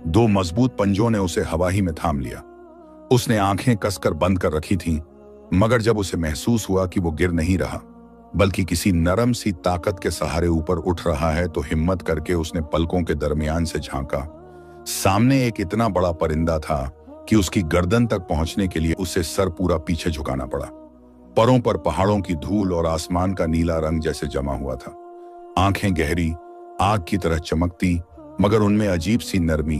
2 मजबूत पंजों ने उसे हवा ही में थाम लिया। उसने आंखें कसकर बंद कर रखी थीं, मगर जब उसे महसूस हुआ कि वो गिर नहीं रहा बल्कि किसी नरम सी ताकत के सहारे ऊपर उठ रहा है, तो हिम्मत करके उसने पलकों के दरमियान से झांका। सामने एक इतना बड़ा परिंदा था कि उसकी गर्दन तक पहुंचने के लिए उसे सर पूरा पीछे झुकाना पड़ा। परों पर पहाड़ों की धूल और आसमान का नीला रंग जैसे जमा हुआ था। आंखें गहरी आग की तरह चमकती, मगर उनमें अजीब सी नरमी,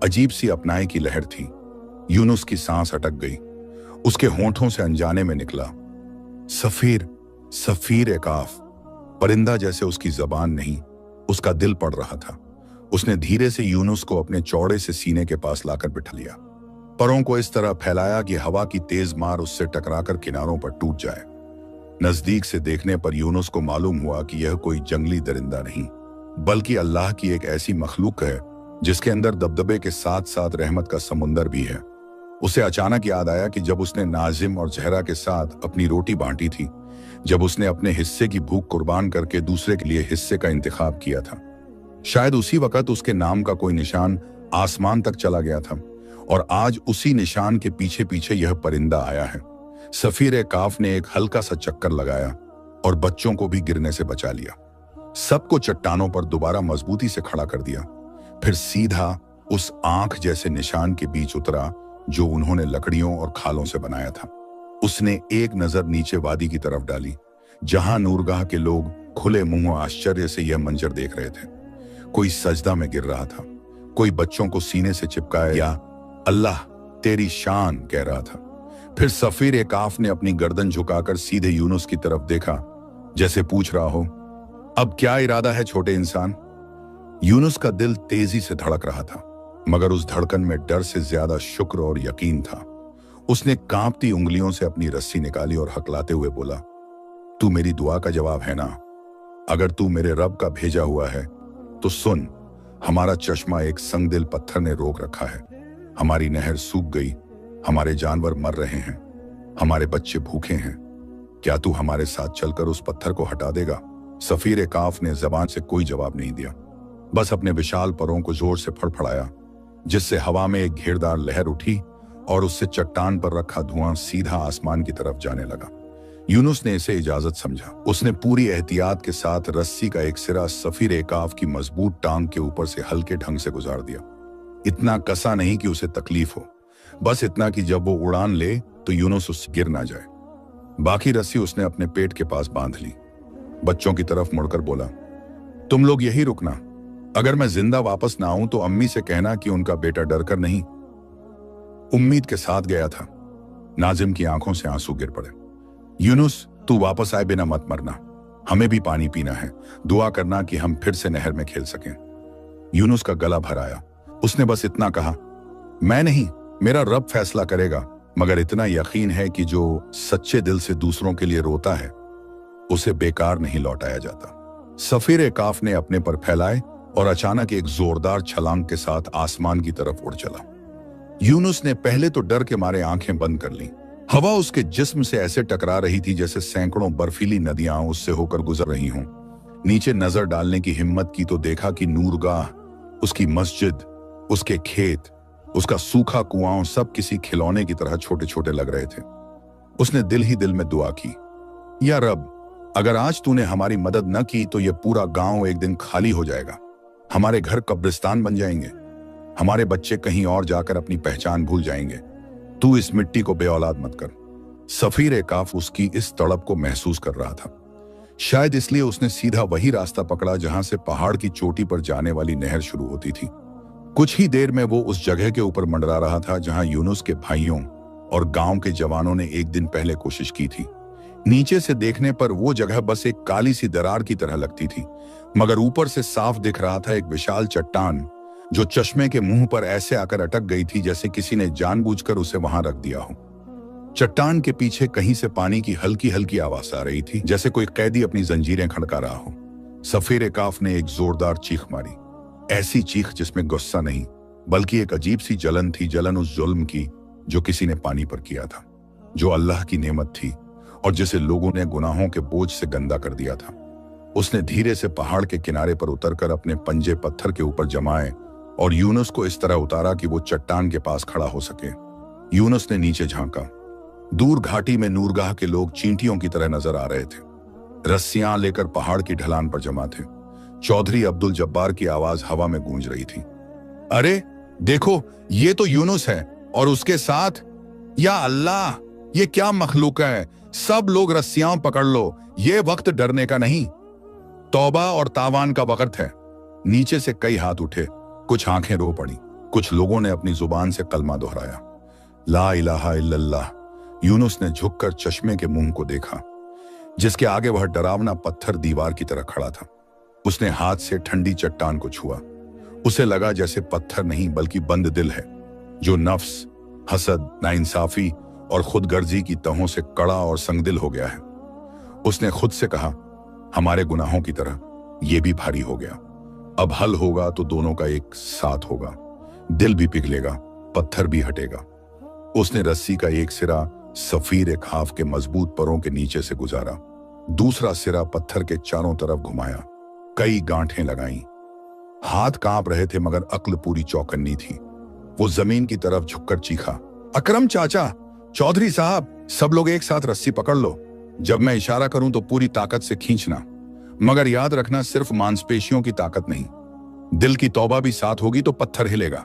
अजीब सी अपनाए की लहर थी। यूनुस की सांस अटक गई। उसके होंठों से अनजाने में निकला, सफीर, सफीर काफ। परिंदा जैसे उसकी जबान नहीं, उसका दिल पढ़ रहा था। उसने धीरे से यूनुस को अपने चौड़े से सीने के पास लाकर बिठा लिया, परों को इस तरह फैलाया कि हवा की तेज मार उससे टकराकर किनारों पर टूट जाए। नजदीक से देखने पर यूनुस को मालूम हुआ कि यह कोई जंगली दरिंदा नहीं, बल्कि अल्लाह की एक ऐसी मखलूक है जिसके अंदर दबदबे के साथ साथ रहमत का समुंदर भी है। उसे अचानक याद आया कि जब उसने नाजिम और जहरा के साथ अपनी रोटी बांटी थी, जब उसने अपने हिस्से की भूख कुर्बान करके दूसरे के लिए हिस्से का इंतखाब किया था, शायद उसी वक्त उसके नाम का कोई निशान आसमान तक चला गया था, और आज उसी निशान के पीछे पीछे यह परिंदा आया है। सफीर काफ ने एक हल्का सा चक्कर लगाया और बच्चों को भी गिरने से बचा लिया। सबको चट्टानों पर दोबारा मजबूती से खड़ा कर दिया, फिर सीधा उस आंख जैसे निशान के बीच उतरा जो उन्होंने लकड़ियों और खालों से बनाया था। उसने एक नजर नीचे वादी की तरफ डाली, जहां नूरगाह के लोग खुले मुंह आश्चर्य से यह मंजर देख रहे थे। कोई सजदा में गिर रहा था, कोई बच्चों को सीने से चिपकाए या अल्लाह तेरी शान कह रहा था। फिर सफीर काफ ने अपनी गर्दन झुकाकर सीधे यूनुस की तरफ देखा, जैसे पूछ रहा हो, अब क्या इरादा है छोटे इंसान। यूनुस का दिल तेजी से धड़क रहा था, मगर उस धड़कन में डर से ज्यादा शुक्र और यकीन था। उसने कांपती उंगलियों से अपनी रस्सी निकाली और हकलाते हुए बोला, तू मेरी दुआ का जवाब है ना? अगर तू मेरे रब का भेजा हुआ है तो सुन, हमारा चश्मा एक संगदिल पत्थर ने रोक रखा है। हमारी नहर सूख गई, हमारे जानवर मर रहे हैं, हमारे बच्चे भूखे हैं। क्या तू हमारे साथ चलकर उस पत्थर को हटा देगा? सफीर काफ ने जबान से कोई जवाब नहीं दिया, बस अपने विशाल परों को जोर से फड़फड़ाया, जिससे हवा में एक घेरदार लहर उठी और उससे चट्टान पर रखा धुआं सीधा आसमान की तरफ जाने लगा। यूनुस ने इसे इजाजत समझा। उसने पूरी एहतियात के साथ रस्सी का एक सिरा सफीर काफ की मजबूत टांग के ऊपर से हल्के ढंग से गुजार दिया। इतना कसा नहीं कि उसे तकलीफ हो, बस इतना कि जब वो उड़ान ले तो यूनुस उससे गिर ना जाए। बाकी रस्सी उसने अपने पेट के पास बांध ली। बच्चों की तरफ मुड़कर बोला, तुम लोग यही रुकना, अगर मैं जिंदा वापस ना आऊं तो अम्मी से कहना कि उनका बेटा डर कर नहीं, उम्मीद के साथ गया था। नाजिम की आंखों से आंसू गिर पड़े। यूनुस, तू वापस आए बिना मत मरना, हमें भी पानी पीना है, दुआ करना कि हम फिर से नहर में खेल सकें। यूनुस का गला भर आया। उसने बस इतना कहा, मैं नहीं, मेरा रब फैसला करेगा, मगर इतना यकीन है कि जो सच्चे दिल से दूसरों के लिए रोता है उसे बेकार नहीं लौटाया जाता। सफीर काफ ने अपने पर फैलाए और अचानक एक जोरदार छलांग के साथ आसमान की तरफ उड़ चला। यूनुस ने पहले तो डर के मारे आंखें बंद कर लीं। हवा उसके जिस्म से ऐसे टकरा रही थी जैसे सैकड़ों बर्फीली नदियां उससे होकर गुजर रही हों। नीचे नजर डालने की हिम्मत की तो देखा कि नूरगाह, उसकी मस्जिद, उसके खेत, उसका सूखा कुआं सब किसी खिलौने की तरह छोटे छोटे लग रहे थे। उसने दिल ही दिल में दुआ की, या रब, अगर आज तूने हमारी मदद न की तो यह पूरा गांव एक दिन खाली हो जाएगा, हमारे घर कब्रिस्तान बन जाएंगे, हमारे बच्चे कहीं और जाकर अपनी पहचान भूल जाएंगे। तू इस मिट्टी को बेऔलाद मत कर। सफीर काफ उसकी इस तड़प को महसूस कर रहा था। शायद इसलिए उसने सीधा वही रास्ता पकड़ा जहां से पहाड़ की चोटी पर जाने वाली नहर शुरू होती थी। कुछ ही देर में वो उस जगह के ऊपर मंडरा रहा था जहां यूनुस के भाइयों और गांव के जवानों ने एक दिन पहले कोशिश की थी। नीचे से देखने पर वो जगह बस एक काली सी दरार की तरह लगती थी, मगर ऊपर से साफ दिख रहा था एक विशाल चट्टान जो चश्मे के मुंह पर ऐसे आकर अटक गई थी जैसे किसी ने जानबूझकर उसे वहां रख दिया हो। चट्टान के पीछे कहीं से पानी की हल्की हल्की आवाज आ रही थी, जैसे कोई कैदी अपनी जंजीरें खड़का रहा हो। सफीर काफ ने एक जोरदार चीख मारी, ऐसी चीख जिसमें गुस्सा नहीं बल्कि एक अजीब सी जलन थी, जलन उस जुल्म की जो किसी ने पानी पर किया था, जो अल्लाह की नेमत थी और जिसे लोगों ने गुनाहों के बोझ से गंदा कर दिया था। उसने धीरे से पहाड़ के किनारे पर उतरकर अपने पंजे पत्थर के ऊपर जमाए और यूनुस को इस तरह उतारा कि वो चट्टान के पास खड़ा हो सके। यूनुस ने नीचे झांका। दूर घाटी में नूरगाह के लोग चींटियों की तरह नजर आ रहे थे, रस्सियां लेकर पहाड़ की ढलान पर जमा थे। चौधरी अब्दुल जब्बार की आवाज हवा में गूंज रही थी, अरे देखो, ये तो यूनुस है और उसके साथ, या अल्लाह, ये क्या मखलूक है, सब लोग रस्सियां पकड़ लो, ये वक्त डरने का नहीं, तौबा और तावान का वक्त है। नीचे से कई हाथ उठे, कुछ आंखें रो पड़ी, कुछ लोगों ने अपनी जुबान से कलमा दोहराया, ला इलाहा इल्लल्लाह। यूनुस ने झुककर चश्मे के मुंह को देखा जिसके आगे वह डरावना पत्थर दीवार की तरह खड़ा था। उसने हाथ से ठंडी चट्टान को छुआ। उसे लगा जैसे पत्थर नहीं बल्कि बंद दिल है जो नफ्स, हसद, नाइंसाफी और खुदगर्जी की तहों से कड़ा और संगदिल हो गया है। उसने खुद से कहा, हमारे गुनाहों की तरह यह भी भारी हो गया, अब हल होगा तो दोनों का एक साथ होगा, दिल भी पिघलेगा, पत्थर भी हटेगा। उसने रस्सी का एक सिरा सफीर काफ के मजबूत परों के नीचे से गुजारा, दूसरा सिरा पत्थर के चारों तरफ घुमाया, कई गांठें लगाईं। हाथ कांप रहे थे मगर अक्ल पूरी चौकन्नी थी। वो जमीन की तरफ झुककर चीखा, अकरम चाचा, चौधरी साहब, सब लोग एक साथ रस्सी पकड़ लो, जब मैं इशारा करूं तो पूरी ताकत से खींचना, मगर याद रखना सिर्फ मांसपेशियों की ताकत नहीं, दिल की तौबा भी साथ होगी तो पत्थर हिलेगा।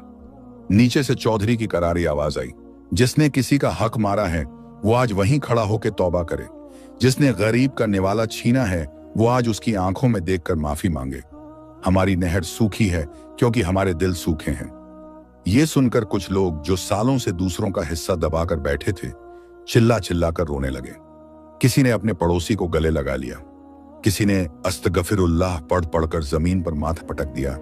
नीचे से चौधरी की करारी आवाज आई, जिसने किसी का हक मारा है वो आज वहीं खड़ा होकर तौबा करे, जिसने गरीब का निवाला छीना है वो आज उसकी आंखों में देखकर माफी मांगे। हमारी नहर सूखी है क्योंकि हमारे दिल सूखे हैं। ये सुनकर कुछ लोग जो सालों से दूसरों का हिस्सा दबाकर बैठे थे चिल्ला चिल्ला कर रोने लगे। किसी ने अपने पड़ोसी को गले लगा लिया, किसी ने अस्तगफिरुल्लाह पढ़ पढ़कर जमीन पर माथा पटक दिया।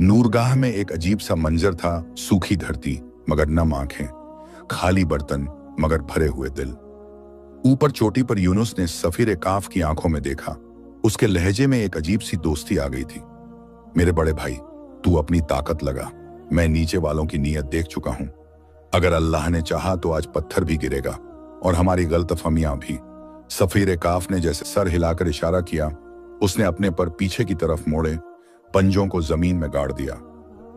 नूरगाह में एक अजीब सा मंजर था, सूखी धरती मगर नम आंखें, खाली बर्तन मगर भरे हुए दिल। ऊपर चोटी पर यूनुस ने सफीर काफ की आंखों में देखा। उसके लहजे में एक अजीब सी दोस्ती आ गई थी। मेरे बड़े भाई, तू अपनी ताकत लगा, मैं नीचे वालों की नीयत देख चुका हूं। अगर अल्लाह ने चाहा तो आज पत्थर भी गिरेगा और हमारी गलतफहमियां भी। सफीर काफ ने जैसे सर हिलाकर इशारा किया, उसने अपने पर पीछे की तरफ मोड़े, पंजों को जमीन में गाड़ दिया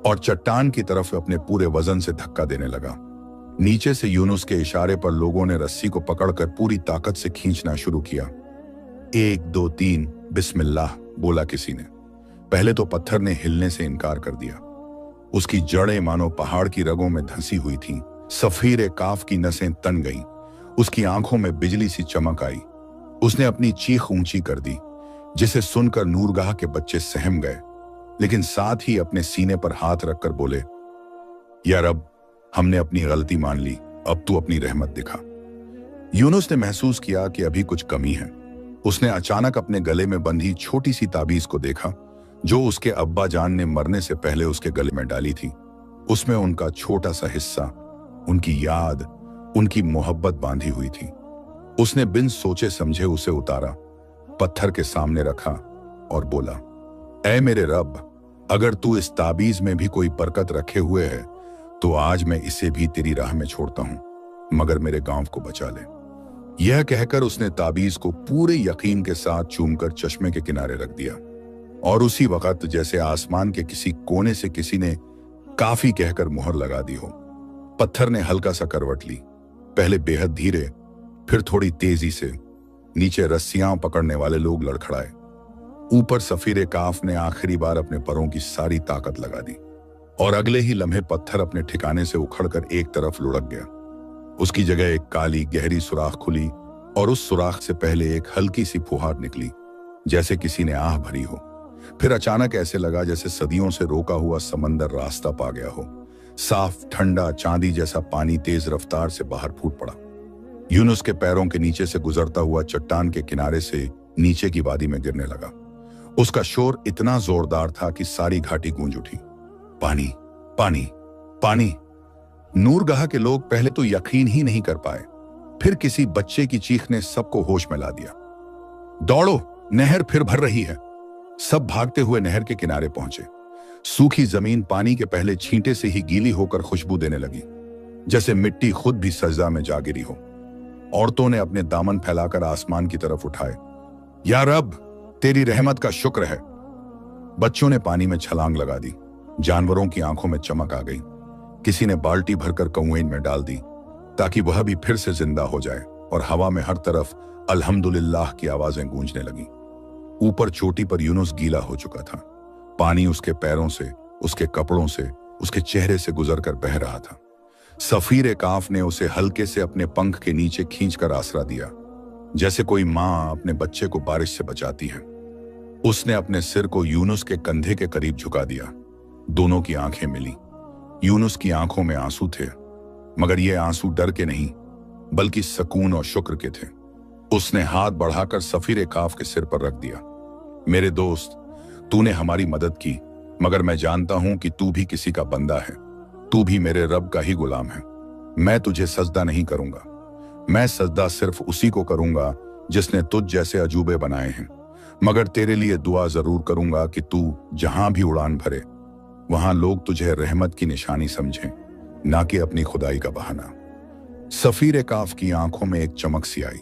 और चट्टान की तरफ अपने पूरे वजन से धक्का देने लगा। नीचे से यूनुस के इशारे पर लोगों ने रस्सी को पकड़कर पूरी ताकत से खींचना शुरू किया। 1 2 3 बिस्मिल्लाह बोला किसी ने। पहले तो पत्थर ने हिलने से इनकार कर दिया। उसकी जड़ें मानो पहाड़ की रगों में धंसी हुई थीं। सफीर काफ की नसें तन गईं। उसकी आंखों में बिजली सी चमक आई। उसने अपनी चीख ऊंची कर दी, जिसे सुनकर नूरगाह के बच्चे सहम गए। लेकिन साथ ही अपने सीने पर हाथ रखकर बोले, या रब, हमने अपनी गलती मान ली, अब तू अपनी रहमत दिखा। यूनुस ने महसूस किया कि अभी कुछ कमी है। उसने अचानक अपने गले में बंधी छोटी सी ताबीज को देखा जो उसके अब्बा जान ने मरने से पहले उसके गले में डाली थी। उसमें उनका छोटा सा हिस्सा, उनकी याद, उनकी मोहब्बत बांधी हुई थी। उसने बिन सोचे समझे उसे उतारा, पत्थर के सामने रखा और बोला, ऐ मेरे रब, अगर तू इस ताबीज में भी कोई बरकत रखे हुए है तो आज मैं इसे भी तेरी राह में छोड़ता हूं, मगर मेरे गांव को बचा ले। यह कहकर उसने ताबीज को पूरे यकीन के साथ चूमकर चश्मे के किनारे रख दिया। और उसी वक्त जैसे आसमान के किसी कोने से किसी ने काफी कहकर मुहर लगा दी हो, पत्थर ने हल्का सा करवट ली, पहले बेहद धीरे, फिर थोड़ी तेजी से। नीचे रस्सियां पकड़ने वाले लोग लड़खड़ाए। ऊपर सफीर काफ ने आखिरी बार अपने परों की सारी ताकत लगा दी और अगले ही लम्हे पत्थर अपने ठिकाने से उखड़कर एक तरफ लुढ़क गया। उसकी जगह एक काली गहरी सुराख खुली और उस सुराख से पहले एक हल्की सी फुहार निकली, जैसे किसी ने आह भरी हो। फिर अचानक ऐसे लगा जैसे सदियों से रोका हुआ समंदर रास्ता पा गया हो। साफ ठंडा चांदी जैसा पानी तेज रफ्तार से बाहर फूट पड़ा। यूनुस के पैरों के नीचे से गुजरता हुआ चट्टान के किनारे से नीचे की वादी में गिरने लगा। उसका शोर इतना जोरदार था कि सारी घाटी गूंज उठी। पानी, पानी, पानी। नूरगाह के लोग पहले तो यकीन ही नहीं कर पाए, फिर किसी बच्चे की चीख ने सबको होश में ला दिया। दौड़ो, नहर फिर भर रही है। सब भागते हुए नहर के किनारे पहुंचे। सूखी जमीन पानी के पहले छींटे से ही गीली होकर खुशबू देने लगी, जैसे मिट्टी खुद भी सजदा में जा गिरी हो। औरतों ने अपने दामन फैलाकर आसमान की तरफ उठाए, या रब, तेरी रहमत का शुक्र है। बच्चों ने पानी में छलांग लगा दी। जानवरों की आंखों में चमक आ गई। किसी ने बाल्टी भरकर कुएं में डाल दी ताकि वह भी फिर से जिंदा हो जाए, और हवा में हर तरफ अल्हम्दुलिल्लाह की आवाजें गूंजने लगी। ऊपर चोटी पर यूनुस गीला हो चुका था। पानी उसके पैरों से, उसके कपड़ों से, उसके चेहरे से गुजरकर बह रहा था। सफीर काफ ने उसे हल्के से अपने पंख के नीचे खींचकर आसरा दिया, जैसे कोई मां अपने बच्चे को बारिश से बचाती है। उसने अपने सिर को यूनुस के कंधे के करीब झुका दिया। दोनों की आंखें मिली। यूनुस की आंखों में आंसू थे, मगर ये आंसू डर के नहीं, बल्कि सुकून और शुक्र के थे। उसने हाथ बढ़ाकर सफीर काफ के सिर पर रख दिया। मेरे दोस्त, तूने हमारी मदद की, मगर मैं जानता हूं कि तू भी किसी का बंदा है। तू भी मेरे रब का ही गुलाम है। मैं तुझे सजदा नहीं करूंगा। मैं सजदा सिर्फ उसी को करूंगा जिसने तुझ जैसे अजूबे बनाए हैं। मगर तेरे लिए दुआ जरूर करूंगा कि तू जहां भी उड़ान भरे, वहां लोग तुझे रहमत की निशानी समझें, ना कि अपनी खुदाई का बहाना। सफीर काफ की आंखों में एक चमक सी आई।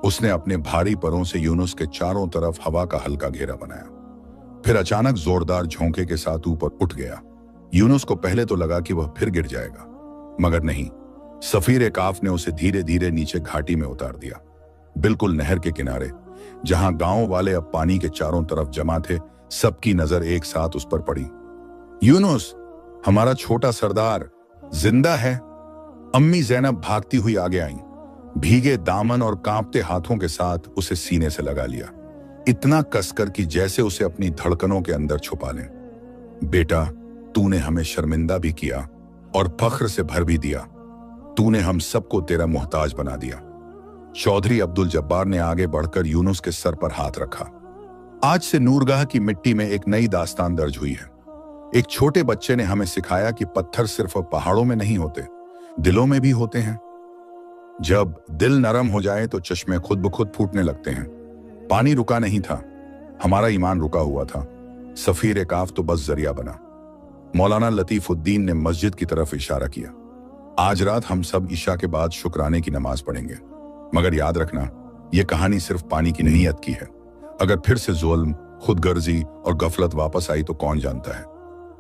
उसने अपने भारी परों से यूनुस के चारों तरफ हवा का हल्का घेरा बनाया, फिर अचानक जोरदार झोंके के साथ ऊपर उठ गया। यूनुस को पहले तो लगा कि वह फिर गिर जाएगा, मगर नहीं। सफीर काफ ने उसे धीरे धीरे नीचे घाटी में उतार दिया, बिल्कुल नहर के किनारे, जहां गांव वाले अब पानी के चारों तरफ जमा थे। सबकी नजर एक साथ उस पर पड़ी। यूनुस, हमारा छोटा सरदार जिंदा है। अम्मी जैनब भागती हुई आगे आईं, भीगे दामन और कांपते हाथों के साथ उसे सीने से लगा लिया, इतना कसकर कि जैसे उसे अपनी धड़कनों के अंदर छुपा लें। बेटा, तूने हमें शर्मिंदा भी किया और फख्र से भर भी दिया। तूने हम सबको तेरा मोहताज बना दिया। चौधरी अब्दुल जब्बार ने आगे बढ़कर यूनुस के सर पर हाथ रखा। आज से नूरगाह की मिट्टी में एक नई दास्तान दर्ज हुई है। एक छोटे बच्चे ने हमें सिखाया कि पत्थर सिर्फ पहाड़ों में नहीं होते, दिलों में भी होते हैं। जब दिल नरम हो जाए तो चश्मे खुद ब खुद फूटने लगते हैं। पानी रुका नहीं था, हमारा ईमान रुका हुआ था। सफीर काफ तो बस जरिया बना। मौलाना लतीफुद्दीन ने मस्जिद की तरफ इशारा किया। आज रात हम सब ईशा के बाद शुक्राने की नमाज पढ़ेंगे, मगर याद रखना, यह कहानी सिर्फ पानी की नीयत की है। अगर फिर से जुल्म, खुदगर्जी और गफलत वापस आई तो कौन जानता है,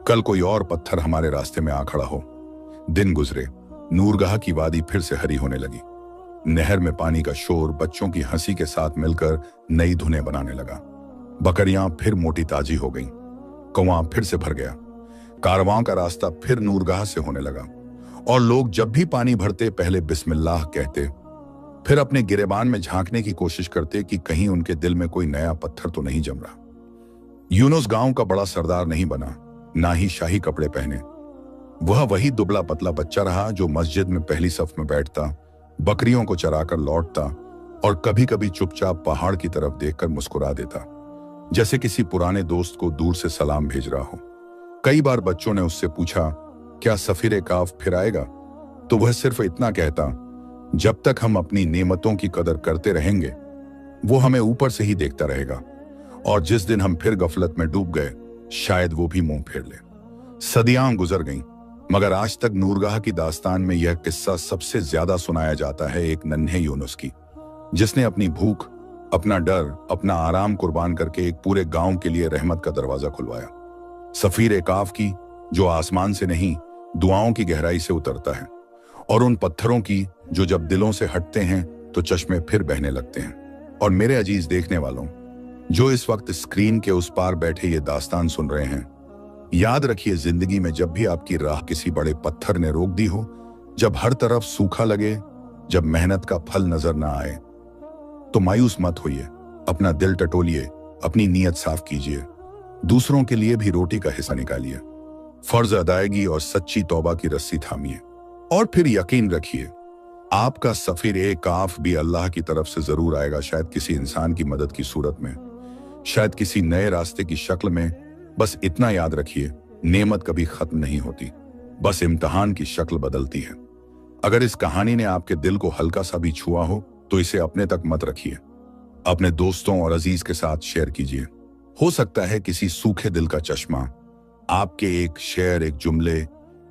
कल कोई और पत्थर हमारे रास्ते में आ खड़ा हो। दिन गुजरे, नूरगाह की वादी फिर से हरी होने लगी। नहर में पानी का शोर बच्चों की हंसी के साथ मिलकर नई धुनें बनाने लगा। बकरियां फिर मोटी ताजी हो गईं, कुआं फिर से भर गया। कारवां का रास्ता फिर नूरगाह से होने लगा, और लोग जब भी पानी भरते पहले बिस्मिल्लाह कहते, फिर अपने गिरेबान में झांकने की कोशिश करते कि कहीं उनके दिल में कोई नया पत्थर तो नहीं जम रहा। यूनुस गांव का बड़ा सरदार नहीं बना, ना ही शाही कपड़े पहने। वह वही दुबला पतला बच्चा रहा जो मस्जिद में पहली सफ में बैठता, बकरियों को चराकर लौटता और कभी कभी चुपचाप पहाड़ की तरफ देखकर मुस्कुरा देता, जैसे किसी पुराने दोस्त को दूर से सलाम भेज रहा हो। कई बार बच्चों ने उससे पूछा, क्या सफीर काफ फिर आएगा? तो वह सिर्फ इतना कहता, जब तक हम अपनी नेमतों की कदर करते रहेंगे, वो हमें ऊपर से ही देखता रहेगा, और जिस दिन हम फिर गफलत में डूब गए, शायद वो भी मुंह फेर ले। सदियां गुजर गईं, मगर आज तक नूरगाह की दास्तान में यह किस्सा सबसे ज्यादा सुनाया जाता है एक नन्हे यूनुस की, जिसने अपनी भूख, अपना डर, अपना आराम कुर्बान करके एक पूरे गांव के लिए रहमत का दरवाजा खुलवाया। सफीर काफ की, जो आसमान से नहीं, दुआओं की गहराई से उतरता है, और उन पत्थरों की जो जब दिलों से हटते हैं तो चश्मे फिर बहने लगते हैं। और मेरे अजीज देखने वालों, जो इस वक्त स्क्रीन के उस पार बैठे ये दास्तान सुन रहे हैं, याद रखिए, जिंदगी में जब भी आपकी राह किसी बड़े पत्थर ने रोक दी हो, जब हर तरफ सूखा लगे, जब मेहनत का फल नजर ना आए, तो मायूस मत होइए। अपना दिल टटोलिए, अपनी नीयत साफ कीजिए, दूसरों के लिए भी रोटी का हिस्सा निकालिए, फर्ज अदायगी और सच्ची तौबा की रस्सी थामिए, और फिर यकीन रखिए, आपका सफीर काफ भी अल्लाह की तरफ से जरूर आएगा। शायद किसी इंसान की मदद की सूरत में, शायद किसी नए रास्ते की शक्ल में। बस इतना याद रखिए, नेमत कभी खत्म नहीं होती, बस इम्तिहान की शक्ल बदलती है। अगर इस कहानी ने आपके दिल को हल्का सा भी छुआ हो, तो इसे अपने तक मत रखिए, अपने दोस्तों और अजीज के साथ शेयर कीजिए। हो सकता है किसी सूखे दिल का चश्मा आपके एक शेर, एक जुमले,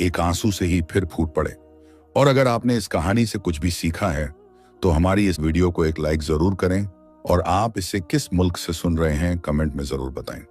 एक आंसू से ही फिर फूट पड़े। और अगर आपने इस कहानी से कुछ भी सीखा है, तो हमारी इस वीडियो को एक लाइक जरूर करें, और आप इसे किस मुल्क से सुन रहे हैं कमेंट में जरूर बताएं।